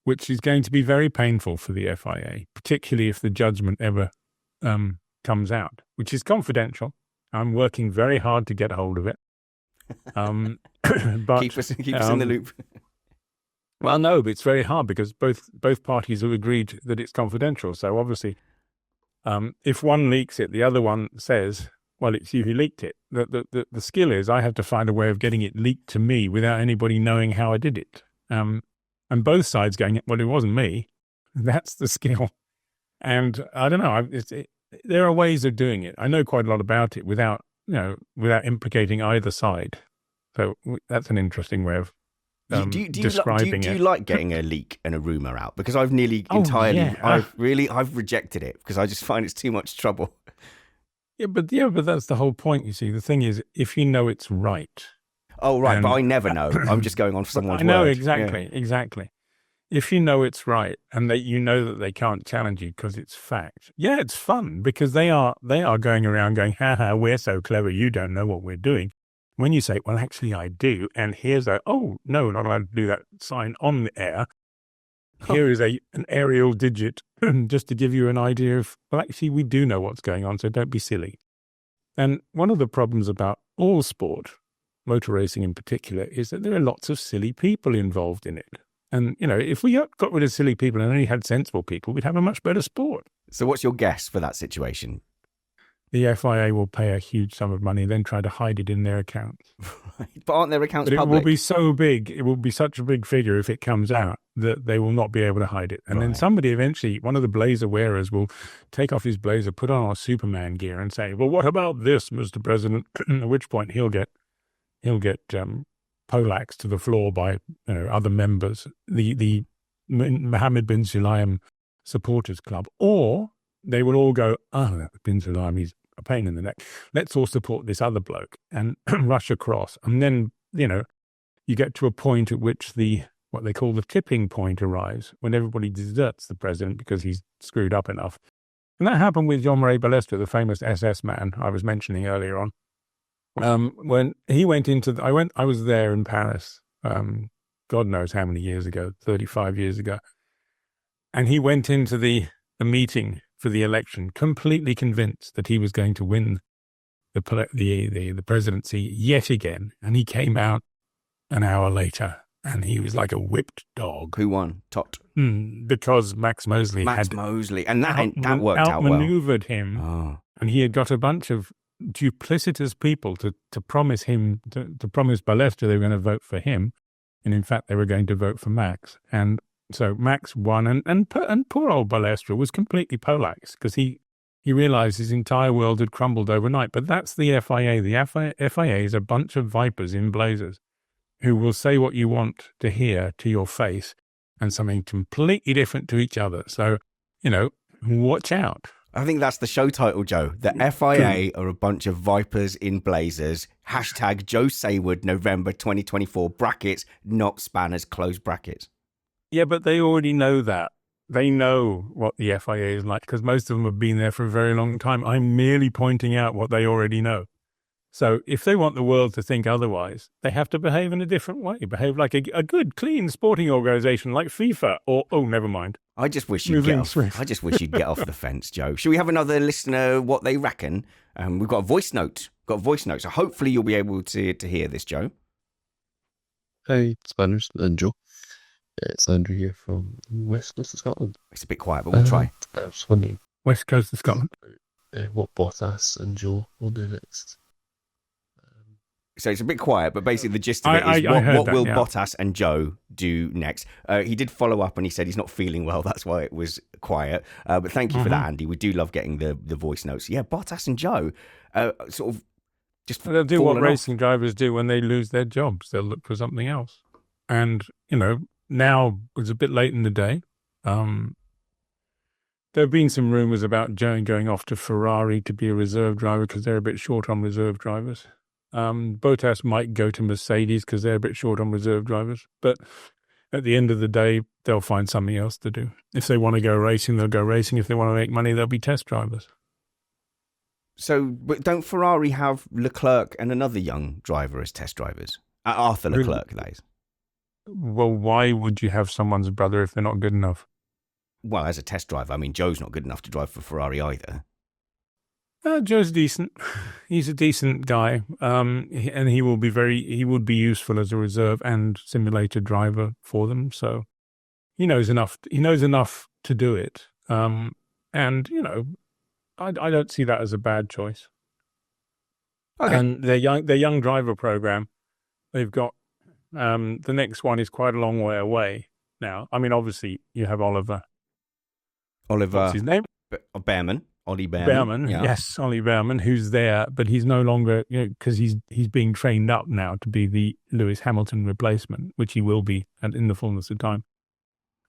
which is going to be very painful for the FIA, particularly if the judgment ever comes out, which is confidential. I'm working very hard to get hold of it. But keep us in the loop. Well, no, but it's very hard because both parties have agreed that it's confidential. So obviously, if one leaks it, the other one says, well, it's you who leaked it. The skill is I have to find a way of getting it leaked to me without anybody knowing how I did it. And both sides going, well, it wasn't me. That's the skill. And I don't know. There are ways of doing it. I know quite a lot about it without implicating either side. So that's an interesting way of describing it. Do you like getting a leak and a rumor out? Because I've nearly entirely, I've rejected it because I just find it's too much trouble. Yeah, but that's the whole point. You see, the thing is, if you know it's right. Oh, right, but I never know. I'm just going on someone's word. I know exactly. If you know it's right and that you know that they can't challenge you because it's fact, yeah, it's fun because they are going around going, ha ha, we're so clever, you don't know what we're doing. When you say, well, actually I do, and here's oh, no, not allowed to do that sign on the air. Here is an aerial digit just to give you an idea of, well, actually we do know what's going on, so don't be silly. And one of the problems about all sport, motor racing in particular, is that there are lots of silly people involved in it. And, if we got rid of silly people and only had sensible people, we'd have a much better sport. So what's your guess for that situation? The FIA will pay a huge sum of money and then try to hide it in their accounts. Right. But aren't their accounts public? It will be so big, it will be such a big figure if it comes out that they will not be able to hide it. And then somebody eventually, one of the blazer wearers will take off his blazer, put on our Superman gear and say, well, what about this, Mr. President? At which point he'll get poleaxed to the floor by other members, the Mohammed bin Sulayem supporters club, or they will all go, bin Sulayem, he's a pain in the neck. Let's all support this other bloke and rush across. And then, you get to a point at which what they call the tipping point arrives, when everybody deserts the president because he's screwed up enough. And that happened with Jean-Marie Balestre, the famous SS man I was mentioning earlier on. When he went I was there in Paris, God knows how many years ago, 35 years ago. And he went into the meeting for the election completely convinced that he was going to win the presidency yet again. And he came out an hour later and he was like a whipped dog. Who won? Tot. Because Max Mosley and that worked out well. Outmaneuvered him. Oh. And he had got a bunch of duplicitous people to promise him, to promise Balestre they were going to vote for him. And in fact, they were going to vote for Max. And so Max won. And poor old Balestre was completely poleaxed because he realized his entire world had crumbled overnight. But that's the FIA. The FIA is a bunch of vipers in blazers who will say what you want to hear to your face and something completely different to each other. So, watch out. I think that's the show title, Joe. The FIA are a bunch of vipers in blazers. # Joe Saward, November 2024, brackets, not spanners, close brackets. Yeah, but they already know that. They know what the FIA is like because most of them have been there for a very long time. I'm merely pointing out what they already know. So if they want the world to think otherwise, they have to behave in a different way. Behave like a good, clean sporting organisation like FIFA or, never mind. I just wish you'd get off the fence, Joe. Should we have another listener, what they reckon? We've got a voice note. So hopefully you'll be able to hear this, Joe. Hey, Spanners and Joe. It's Andrew here from West Coast of Scotland. It's a bit quiet, but we'll try. I was wondering West Coast of Scotland. What Bottas and Joe will do next. So it's a bit quiet, but basically the gist of it is what will Bottas and Joe do next? He did follow up and he said he's not feeling well. That's why it was quiet. But thank you for that, Andy. We do love getting the voice notes. Yeah, Bottas and Joe sort of just they'll do what racing drivers do when they lose their jobs. They'll look for something else. And, now it's a bit late in the day. There have been some rumours about Joe going off to Ferrari to be a reserve driver because they're a bit short on reserve drivers. Bottas might go to Mercedes because they're a bit short on reserve drivers. But at the end of the day, they'll find something else to do. If they want to go racing, they'll go racing. If they want to make money, they'll be test drivers. So, but don't Ferrari have Leclerc and another young driver as test drivers? Arthur Leclerc, that is. Well, why would you have someone's brother if they're not good enough? Well, as a test driver, I mean, Joe's not good enough to drive for Ferrari either. Joe's decent. He's a decent guy, and he would be useful as a reserve and simulator driver for them. So he knows enough. He knows enough to do it. And I don't see that as a bad choice. Okay. And their young driver program, they've got the next one is quite a long way away now. I mean, obviously you have Oliver. What's his name? Behrman. Ollie Behrman. Yeah. Yes, Ollie Behrman, who's there, but he's no longer, because he's being trained up now to be the Lewis Hamilton replacement, which he will be in the fullness of time.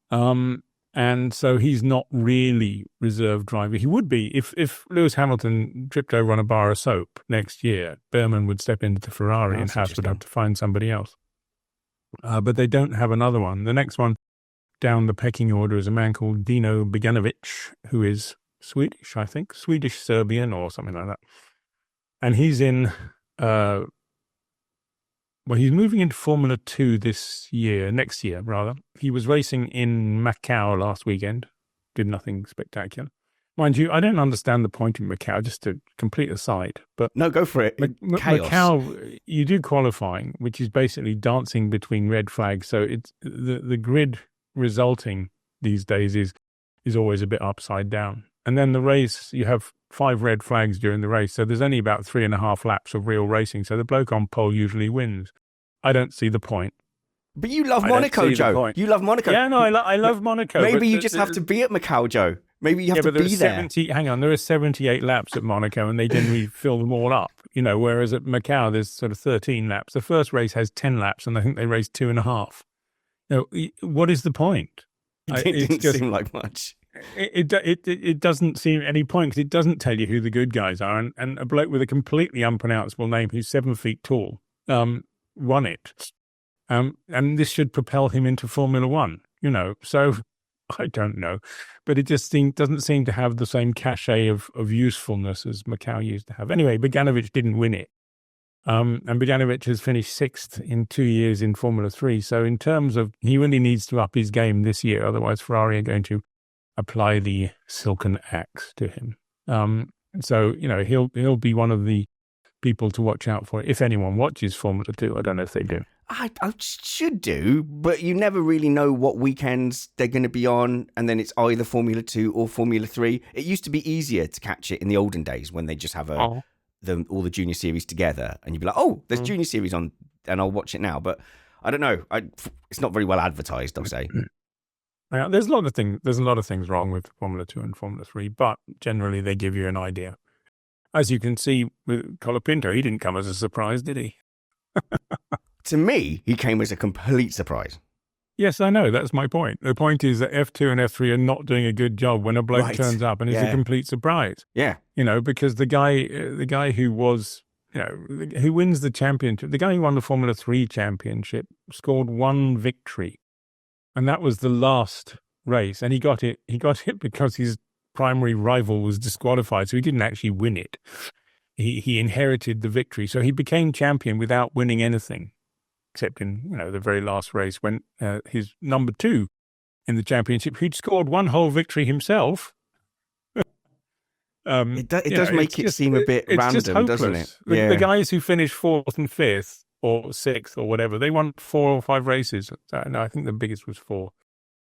And so he's not really reserve driver. He would be if Lewis Hamilton tripped over on a bar of soap next year. Behrman would step into the Ferrari, and Haas would have to find somebody else. But they don't have another one. The next one down the pecking order is a man called Dino Beganovic, who is Swedish, I think, Swedish-Serbian or something like that. And he's in, he's moving into Formula 2 next year, rather. He was racing in Macau last weekend, did nothing spectacular. Mind you, I don't understand the point in Macau, just to complete aside. But no, go for it. Chaos. Macau, you do qualifying, which is basically dancing between red flags. So it's the grid resulting these days is always a bit upside down. And then the race, you have 5 red flags during the race. So there's only about 3.5 laps of real racing. So the bloke on pole usually wins. I don't see the point. But you love Monaco, Joe. You love Monaco. Yeah, no, I love Monaco. Maybe you just have to be at Macau, Joe. Maybe you have to be there. There are 78 laps at Monaco, and they generally fill them all up. Whereas at Macau, there's sort of 13 laps. The first race has 10 laps, and I think they race 2.5. What is the point? It didn't seem like much. It doesn't seem any point, because it doesn't tell you who the good guys are. And a bloke with a completely unpronounceable name who's 7 feet tall won it. And this should propel him into Formula One, So I don't know. But it just doesn't seem to have the same cachet of usefulness as Macau used to have. Anyway, Beganovic didn't win it. And Beganovic has finished 6th in 2 years in Formula 3. So in terms of, he really needs to up his game this year. Otherwise, Ferrari are going to apply the silken axe to him. So, he'll be one of the people to watch out for. If anyone watches Formula 2, I don't know if they do. I should do, but you never really know what weekends they're going to be on, and then it's either Formula 2 or Formula 3. It used to be easier to catch it in the olden days when they just have all the junior series together, and you'd be like, oh, there's junior series on, and I'll watch it now. But I don't know. It's not very well advertised, I'll say. Yeah, there's a lot of things wrong with Formula 2 and Formula 3, but generally they give you an idea. As you can see with Colapinto, he didn't come as a surprise, did he? To me, he came as a complete surprise. Yes, I know. That's my point. The point is that F2 and F3 are not doing a good job when a bloke turns up and is a complete surprise. Yeah. Because the guy who was, who wins the championship, the guy who won the Formula 3 championship scored 1 victory. And that was the last race. And he got it because his primary rival was disqualified. So he didn't actually win it. He inherited the victory. So he became champion without winning anything, except in, the very last race when his number 2 in the championship, who'd scored 1 whole victory himself. It does make it seem a bit random, doesn't it? The guys who finished 4th and 5th or 6th or whatever, they won 4 or 5 races. No, I think the biggest was 4.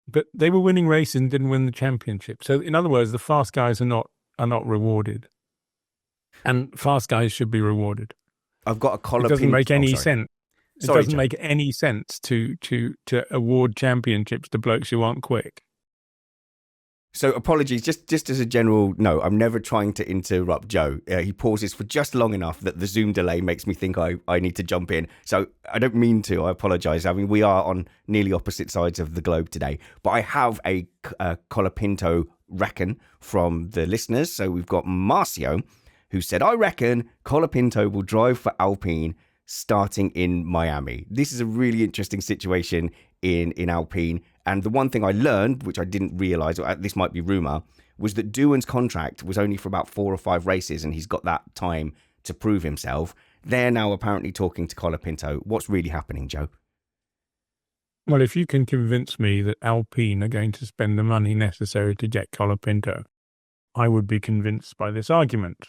But they were winning races and didn't win the championship. So in other words, the fast guys are not rewarded. And fast guys should be rewarded. I've got a Colapinto. It doesn't make any sense. It doesn't make any sense to award championships to blokes who aren't quick. So apologies, just as a general note, I'm never trying to interrupt Joe. He pauses for just long enough that the Zoom delay makes me think I need to jump in. So I don't mean to. I apologise. I mean, we are on nearly opposite sides of the globe today. But I have a Colapinto reckon from the listeners. So we've got Marcio, who said, I reckon Colapinto will drive for Alpine starting in Miami. This is a really interesting situation in Alpine. And the one thing I learned, which I didn't realize, or this might be rumor, was that Doohan's contract was only for about 4 or 5 races, and he's got that time to prove himself. They're now apparently talking to Colapinto. What's really happening, Joe? Well, if you can convince me that Alpine are going to spend the money necessary to get Colapinto, I would be convinced by this argument.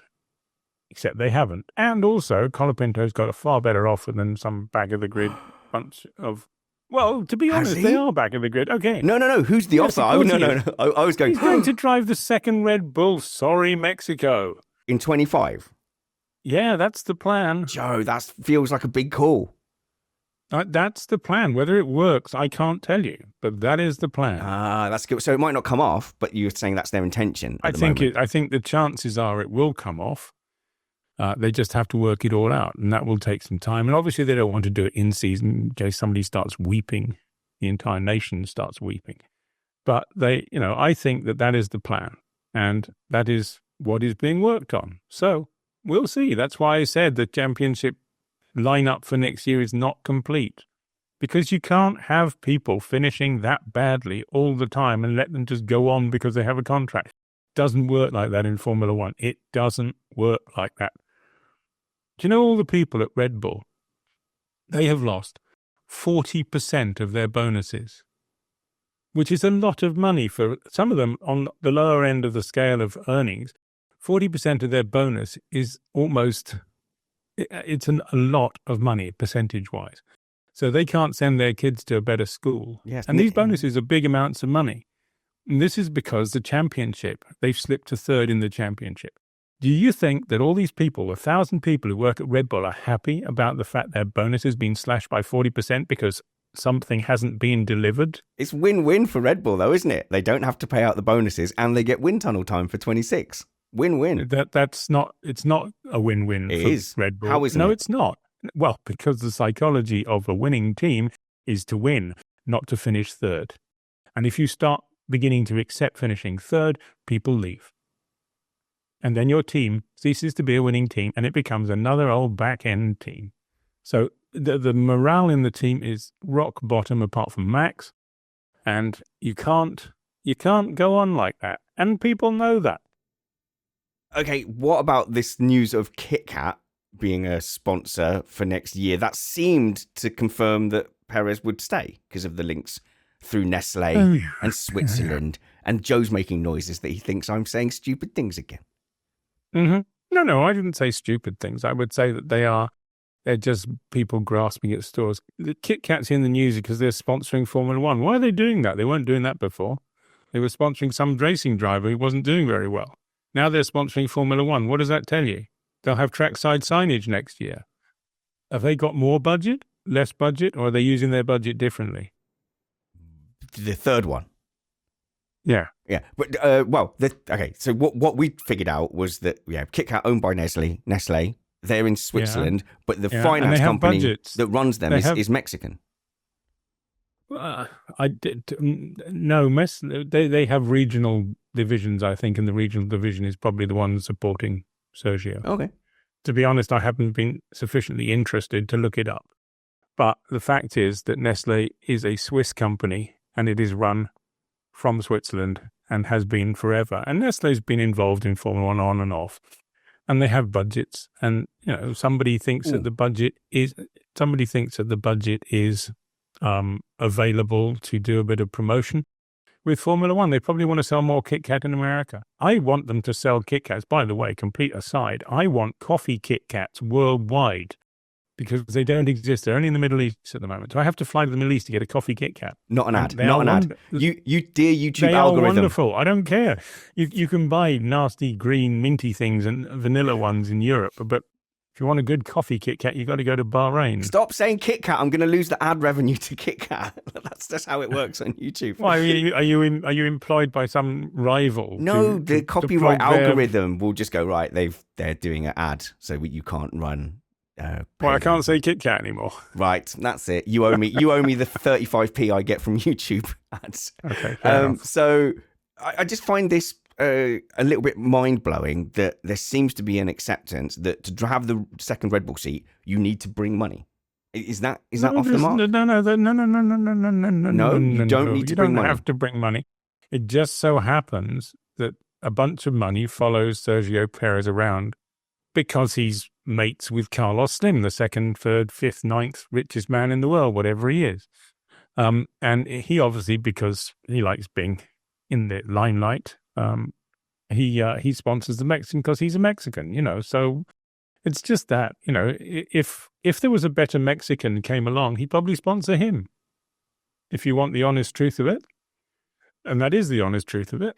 Except they haven't. And also, Colapinto's got a far better offer than some back-of-the-grid bunch of... Well, to be honest, they are back of the grid. Okay. No. Who's the offer? No. I was going... He's going to drive the second Red Bull. Sorry, Mexico. In 25? Yeah, that's the plan. Joe, that feels like a big call. That's the plan. Whether it works, I can't tell you. But that is the plan. That's good. So it might not come off, but you're saying that's their intention I think the chances are it will come off. They just have to work it all out, and that will take some time. And obviously, they don't want to do it in season in case somebody starts weeping, the entire nation starts weeping. But I think that is the plan, and that is what is being worked on. So we'll see. That's why I said the championship lineup for next year is not complete, because you can't have people finishing that badly all the time and let them just go on because they have a contract. It doesn't work like that in Formula One. It doesn't work like that. Do you know all the people at Red Bull? They have lost 40% of their bonuses, which is a lot of money for some of them on the lower end of the scale of earnings. 40% of their bonus is it's a lot of money percentage-wise. So they can't send their kids to a better school. Yes, and these bonuses are big amounts of money. And this is because the championship, they've slipped to third in the championship. Do you think that all these people, 1,000 people who work at Red Bull, are happy about the fact their bonus has been slashed by 40% because something hasn't been delivered? It's win-win for Red Bull, though, isn't it? They don't have to pay out the bonuses, and they get wind tunnel time for 26. Win-win. It's not a win-win for Red Bull. How is it? No, it's not. Well, because the psychology of a winning team is to win, not to finish third. And if you start beginning to accept finishing third, people leave. And then your team ceases to be a winning team, and it becomes another old back-end team. So the morale in the team is rock bottom apart from Max, and you can't go on like that. And people know that. Okay, what about this news of Kit Kat being a sponsor for next year? That seemed to confirm that Perez would stay because of the links through Nestle and Switzerland. And Joe's making noises that he thinks I'm saying stupid things again. Mm-hmm. No, I didn't say stupid things. I would say that they're just people grasping at straws. The Kit Kat's in the news because they're sponsoring Formula One. Why are they doing that? They weren't doing that before. They were sponsoring some racing driver who wasn't doing very well. Now they're sponsoring Formula One. What does that tell you? They'll have trackside signage next year. Have they got more budget, less budget, or are they using their budget differently? The third one. Yeah. But, okay, so what we figured out was that, Kit Kat owned by Nestle, they're in Switzerland, but the finance company that runs them is Mexican. No, they have regional divisions, I think, and the regional division is probably the one supporting Sergio. Okay. To be honest, I haven't been sufficiently interested to look it up. But the fact is that Nestle is a Swiss company, and it is run from Switzerland and has been forever. And Nestle's been involved in Formula One on and off. And they have budgets. And, somebody thinks that the budget is available to do a bit of promotion. With Formula One, they probably want to sell more Kit Kat in America. I want them to sell Kit Kats. By the way, complete aside, I want coffee Kit Kats worldwide because they don't exist. They're only in the Middle East at the moment. So I have to fly to the Middle East to get a coffee Kit Kat. Not an ad. Not an ad. You dear YouTube they algorithm. They are wonderful. I don't care. You can buy nasty green minty things and vanilla ones in Europe, but if you want a good coffee Kit Kat, you've got to go to Bahrain. Stop saying Kit Kat. I'm going to lose the ad revenue to Kit Kat. That's how it works on YouTube. Why are you employed by some rival? No, the copyright algorithm will just go right. They're doing an ad, so you can't run. I can't say Kit Kat anymore. Right, that's it. You owe me. You owe me the 35p I get from YouTube ads. Okay. So I just find this a little bit mind-blowing that there seems to be an acceptance that to have the second Red Bull seat, you need to bring money. Is that off the there's- mark? No, No, you don't need to You bring don't money. have to bring money. It just so happens that a bunch of money follows Sergio Perez around because he's mates with Carlos Slim, the second, third, fifth, ninth richest man in the world, whatever he is. And he obviously, because he likes being in the limelight, he sponsors the Mexican because he's a Mexican, so it's just that, if there was a better Mexican came along, he'd probably sponsor him, if you want the honest truth of it. And that is the honest truth of it,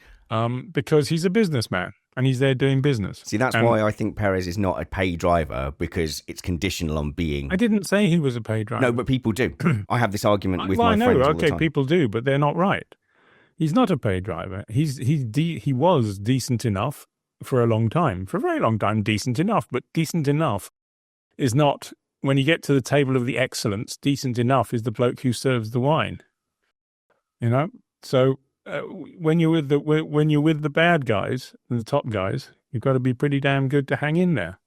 because he's a businessman and he's there doing business. See, that's why I think Perez is not a pay driver, because it's conditional on being. I didn't say he was a paid driver. No, but people do. I have this argument with Well, my I know, friends all the okay, time. people do, but they're not right. He's not a paid driver. He was decent enough for a long time, for a very long time, decent enough. But decent enough is not, when you get to the table of the excellence, decent enough is the bloke who serves the wine. So when you're with the bad guys and the top guys, you've got to be pretty damn good to hang in there.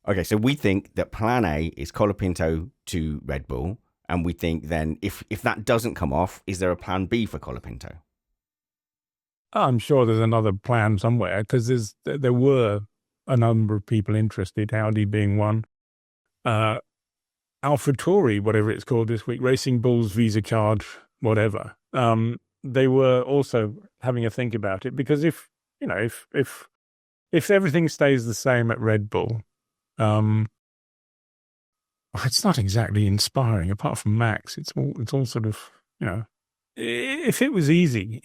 Okay, so we think that plan A is Colapinto to Red Bull, and we think then if that doesn't come off, is there a plan B for Colapinto? I'm sure there's another plan somewhere, because there were a number of people interested, Audi being one. AlphaTauri, whatever it's called this week, Racing Bulls Visa card, whatever. They were also having a think about it, because if everything stays the same at Red Bull, it's not exactly inspiring. Apart from Max, it's all sort of, if it was easy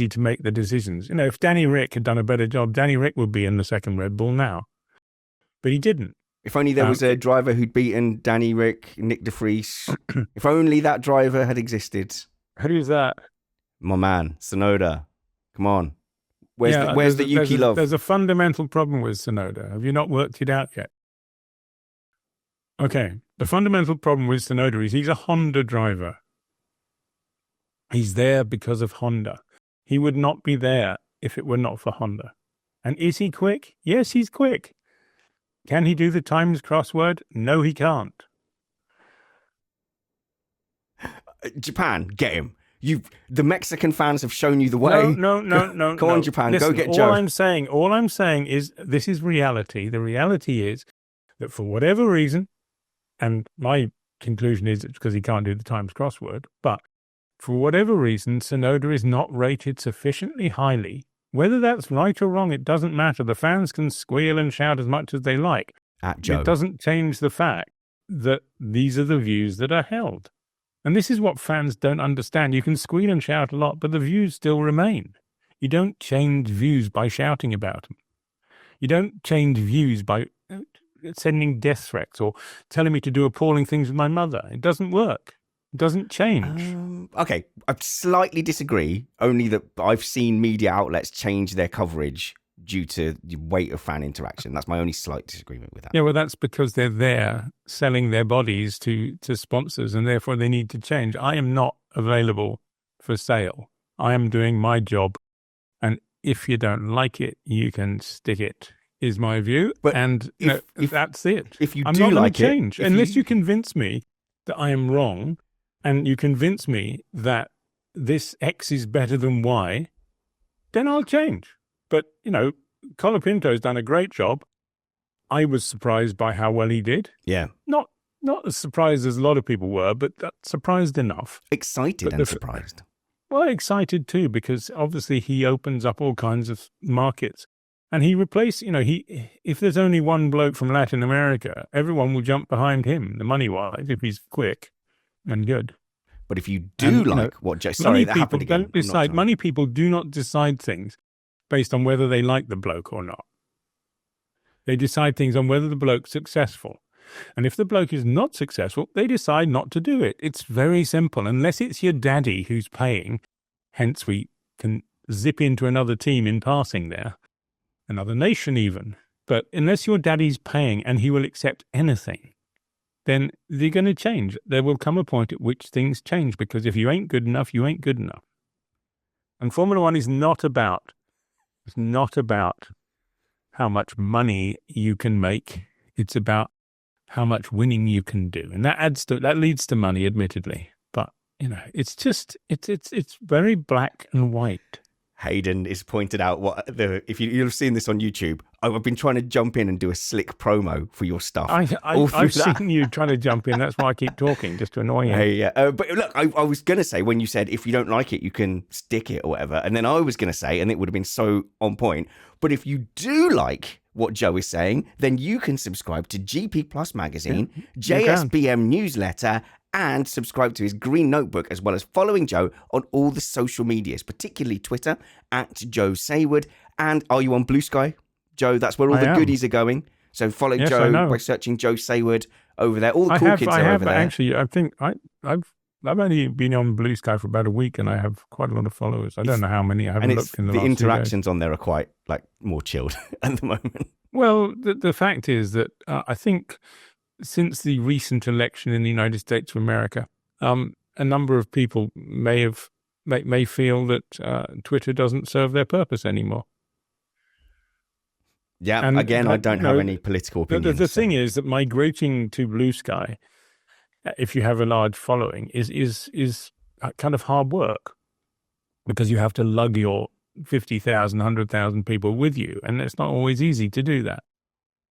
to make the decisions, if Danny Rick had done a better job, Danny Rick would be in the second Red Bull now, but he didn't. If only there was a driver who'd beaten Danny Rick, Nick de Vries. If only that driver had existed. Who's that? My man, Tsunoda. Come on. Where's the Yuki love? There's a fundamental problem with Tsunoda. Have you not worked it out yet? Okay. The fundamental problem with Tsunoda is he's a Honda driver. He's there because of Honda. He would not be there if it were not for Honda. And is he quick? Yes, he's quick. Can he do the Times crossword? No, he can't. Japan, get him. The Mexican fans have shown you the way. No. Come on, Japan. Listen, go get Joe. All I'm saying is this is reality. The reality is that for whatever reason, and my conclusion is it's because he can't do the Times crossword, but for whatever reason, Tsunoda is not rated sufficiently highly. Whether that's right or wrong, it doesn't matter. The fans can squeal and shout as much as they like. At Joe. It doesn't change the fact that these are the views that are held. And this is what fans don't understand. You can squeal and shout a lot, but the views still remain. You don't change views by shouting about them. You don't change views by sending death threats or telling me to do appalling things with my mother. It doesn't work. It doesn't change. Okay, I slightly disagree, only that I've seen media outlets change their coverage due to the weight of fan interaction. That's my only slight disagreement with that. Yeah, well, that's because they're there selling their bodies to sponsors, and therefore they need to change. I am not available for sale. I am doing my job, and if you don't like it, you can stick it, is my view. But and if that's it. If you I'm do not like going to change, it, unless you convince me that I am wrong, and you convince me that this X is better than Y, then I'll change. But, Colapinto's done a great job. I was surprised by how well he did. Yeah. Not as surprised as a lot of people were, but surprised enough. Excited and surprised. Well, excited too, because obviously he opens up all kinds of markets. And he replaced, if there's only one bloke from Latin America, everyone will jump behind him, the money-wise, if he's quick and good. But if you do what Joe... Sorry, that happened again. Money people do not decide things based on whether they like the bloke or not. They decide things on whether the bloke's successful. And if the bloke is not successful, they decide not to do it. It's very simple. Unless it's your daddy who's paying, hence we can zip into another team in passing there, another nation even. But unless your daddy's paying and he will accept anything, then they're going to change. There will come a point at which things change, because if you ain't good enough, you ain't good enough. And Formula One is not about how much money you can make. It's about how much winning you can do, and that leads to money, admittedly. But it's very black and white. Hayden is pointed out if you'll have seen this on YouTube. I've been trying to jump in and do a slick promo for your stuff. I've seen you trying to jump in. That's why I keep talking, just to annoy you. Hey, yeah. But look, I was going to say, when you said if you don't like it, you can stick it or whatever. And then I was going to say, and it would have been so on point, but if you do like what Joe is saying, then you can subscribe to GP Plus Magazine, JSBM newsletter, and subscribe to his green notebook, as well as following Joe on all the social medias, particularly Twitter at Joe Saward. And are you on Blue Sky, Joe? That's where all the goodies are going. So follow Joe by searching Joe Saward over there. All the cool kids are over there. Actually, I think I've only been on Blue Sky for about a week, and I have quite a lot of followers. I don't know how many. I haven't looked in the last 2 days. The interactions on there are quite more chilled at the moment. Well, the fact is that I think since the recent election in the United States of America, a number of people may feel that Twitter doesn't serve their purpose anymore. Yeah, and again, I don't have any political opinions. The thing is that migrating to Blue Sky, if you have a large following, is kind of hard work, because you have to lug your 50,000, 100,000 people with you, and it's not always easy to do that.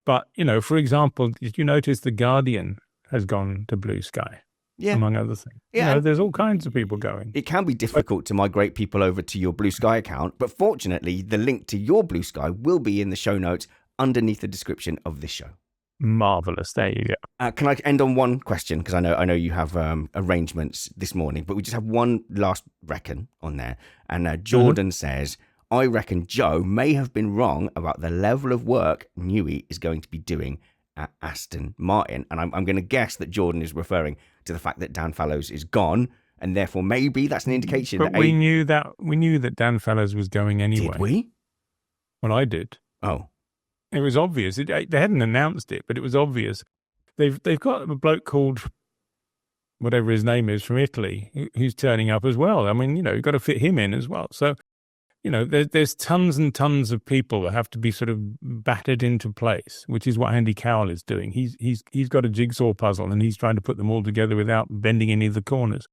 But, for example, did you notice The Guardian has gone to Blue Sky? Yeah. Among other things. Yeah. There's all kinds of people going. It can be difficult to migrate people over to your Blue Sky account, but fortunately, the link to your Blue Sky will be in the show notes underneath the description of this show. Marvelous. There you go. Can I end on one question? Because I know you have arrangements this morning, but we just have one last reckon on there. And Jordan says, I reckon Joe may have been wrong about the level of work Newey is going to be doing at Aston Martin. And I'm going to guess that Jordan is referring to the fact that Dan Fallows is gone, and therefore maybe that's an indication. But we knew that Dan Fallows was going anyway. Did we? Well, I did. Oh, it was obvious. They hadn't announced it, but it was obvious. They've got a bloke called whatever his name is from Italy who's turning up as well. I mean, you've got to fit him in as well. So, there's tons and tons of people that have to be sort of battered into place, which is what Andy Cowell is doing. He's got a jigsaw puzzle, and he's trying to put them all together without bending any of the corners.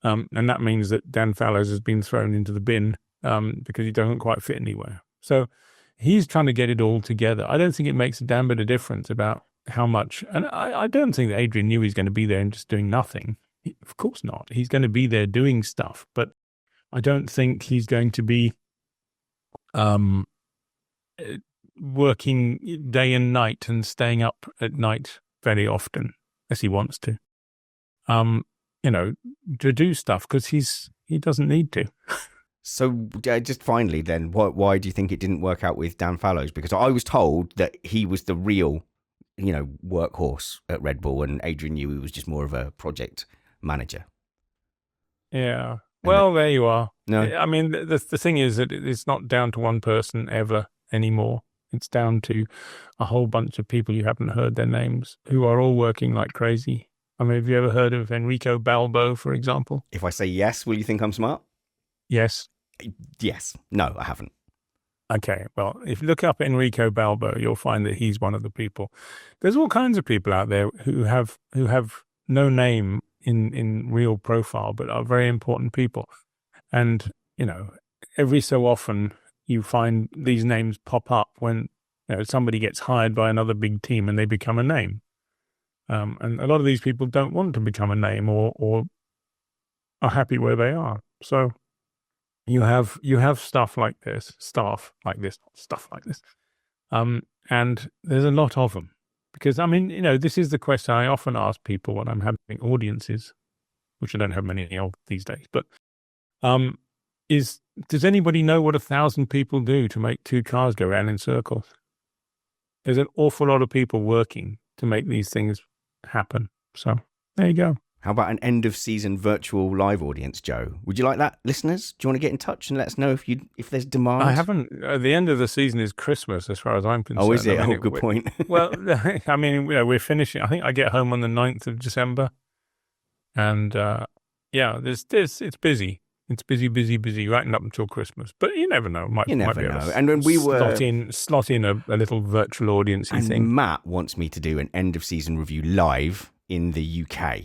And that means that Dan Fallows has been thrown into the bin because he doesn't quite fit anywhere. So he's trying to get it all together. I don't think it makes a damn bit of difference about how much. And I don't think that Adrian Newey's going to be there and just doing nothing. Of course not. He's going to be there doing stuff, but I don't think he's going to be working day and night and staying up at night very often, as he wants to, to do stuff, because he doesn't need to. So just finally then, why do you think it didn't work out with Dan Fallows? Because I was told that he was the real, workhorse at Red Bull, and Adrian Newey was just more of a project manager. Yeah. Well, there you are. No, I mean, the thing is that it's not down to one person ever anymore. It's down to a whole bunch of people you haven't heard their names, who are all working like crazy. I mean, have you ever heard of Enrico Balbo, for example? If I say yes, will you think I'm smart? Yes. Yes. No, I haven't. Okay. Well, if you look up Enrico Balbo, you'll find that he's one of the people. There's all kinds of people out there who have no name in real profile, but are very important people. And, every so often you find these names pop up when somebody gets hired by another big team and they become a name. And a lot of these people don't want to become a name or are happy where they are. So you have stuff like this. And there's a lot of them. Because, this is the question I often ask people when I'm having audiences, which I don't have many of these days, but does anybody know what 1,000 people do to make 2 cars go around in circles? There's an awful lot of people working to make these things happen. So there you go. How about an end-of-season virtual live audience, Joe? Would you like that, listeners? Do you want to get in touch and let us know if there's demand? I haven't. The end of the season is Christmas, as far as I'm concerned. Oh, is it? Good point. Well, we're finishing. I think I get home on the 9th of December. And, it's busy. It's busy, busy, busy, right up until Christmas. But you never know. You never be able know. to And when we were slot in a little virtual audience-y and thing. Matt wants me to do an end of season review live in the UK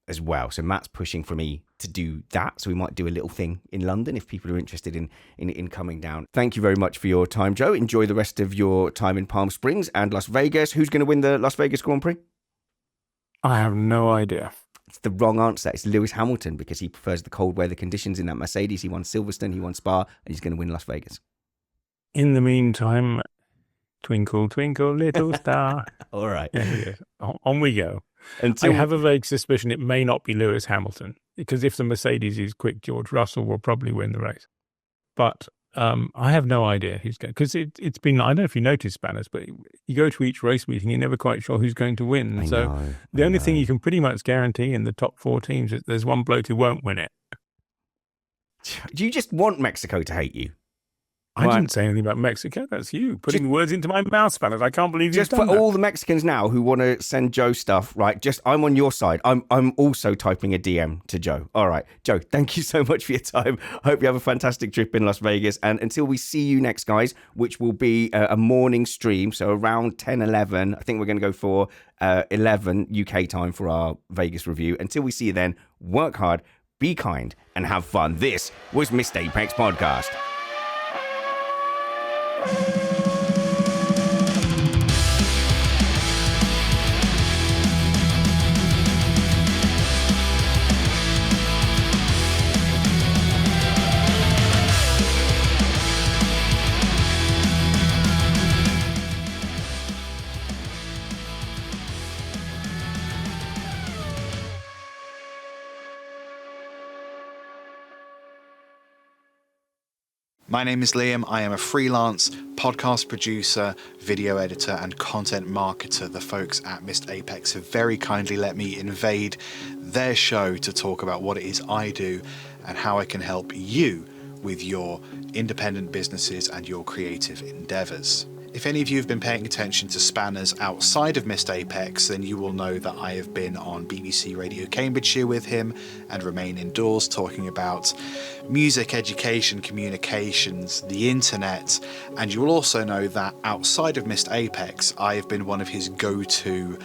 as well. So Matt's pushing for me to do that. So we might do a little thing in London if people are interested in coming down. Thank you very much for your time, Joe. Enjoy the rest of your time in Palm Springs and Las Vegas. Who's going to win the Las Vegas Grand Prix? I have no idea. It's the wrong answer. It's Lewis Hamilton because he prefers the cold weather conditions in that Mercedes. He won Silverstone, he won Spa, and he's going to win Las Vegas. In the meantime, twinkle, twinkle, little star. All right. Yeah. On we go. I have a vague suspicion it may not be Lewis Hamilton, because if the Mercedes is quick, George Russell will probably win the race. But I have no idea who's going, because it's been, I don't know if you noticed, Spanners, but you go to each race meeting, you're never quite sure who's going to win. The only thing you can pretty much guarantee in the top 4 teams is there's one bloke who won't win it. Do you just want Mexico to hate you? I didn't say anything about Mexico. That's you putting words into my mouth, Spanners. I can't believe you've done that. Just for all the Mexicans now who want to send Joe stuff, right? I'm on your side. I'm also typing a DM to Joe. All right, Joe, thank you so much for your time. I hope you have a fantastic trip in Las Vegas. And until we see you next, guys, which will be a morning stream, so around 10, 11. I think we're going to go for 11 UK time for our Vegas review. Until we see you then, work hard, be kind, and have fun. This was Missed Apex Podcast. My name is Liam. I am a freelance podcast producer, video editor, and content marketer. The folks at Missed Apex have very kindly let me invade their show to talk about what it is I do and how I can help you with your independent businesses and your creative endeavors. If any of you have been paying attention to Spanners outside of Missed Apex, then you will know that I have been on BBC Radio Cambridgeshire with him and Remain Indoors talking about music, education, communications, the internet, and you will also know that outside of Missed Apex, I have been one of his go-to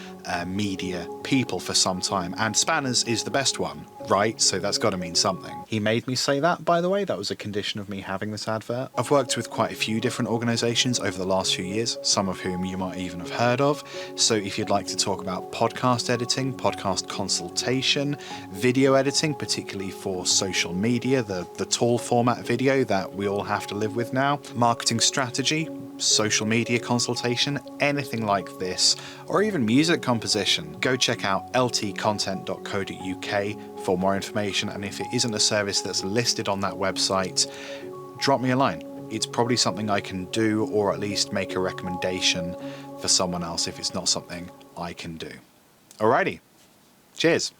media people for some time, and Spanners is the best one, right? So that's got to mean something. He made me say that, by the way. That was a condition of me having this advert. I've worked with quite a few different organisations over the last few years, some of whom you might even have heard of. So if you'd like to talk about podcast editing, podcast consultation, video editing, particularly for social media, the tall format video that we all have to live with now, marketing strategy, social media consultation, anything like this, or even music composition, go check out ltcontent.co.uk for more information. And if it isn't a service that's listed on that website, drop me a line. It's probably something I can do, or at least make a recommendation for someone else if it's not something I can do. Alrighty, cheers.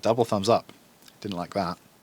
Double thumbs up. Didn't like that.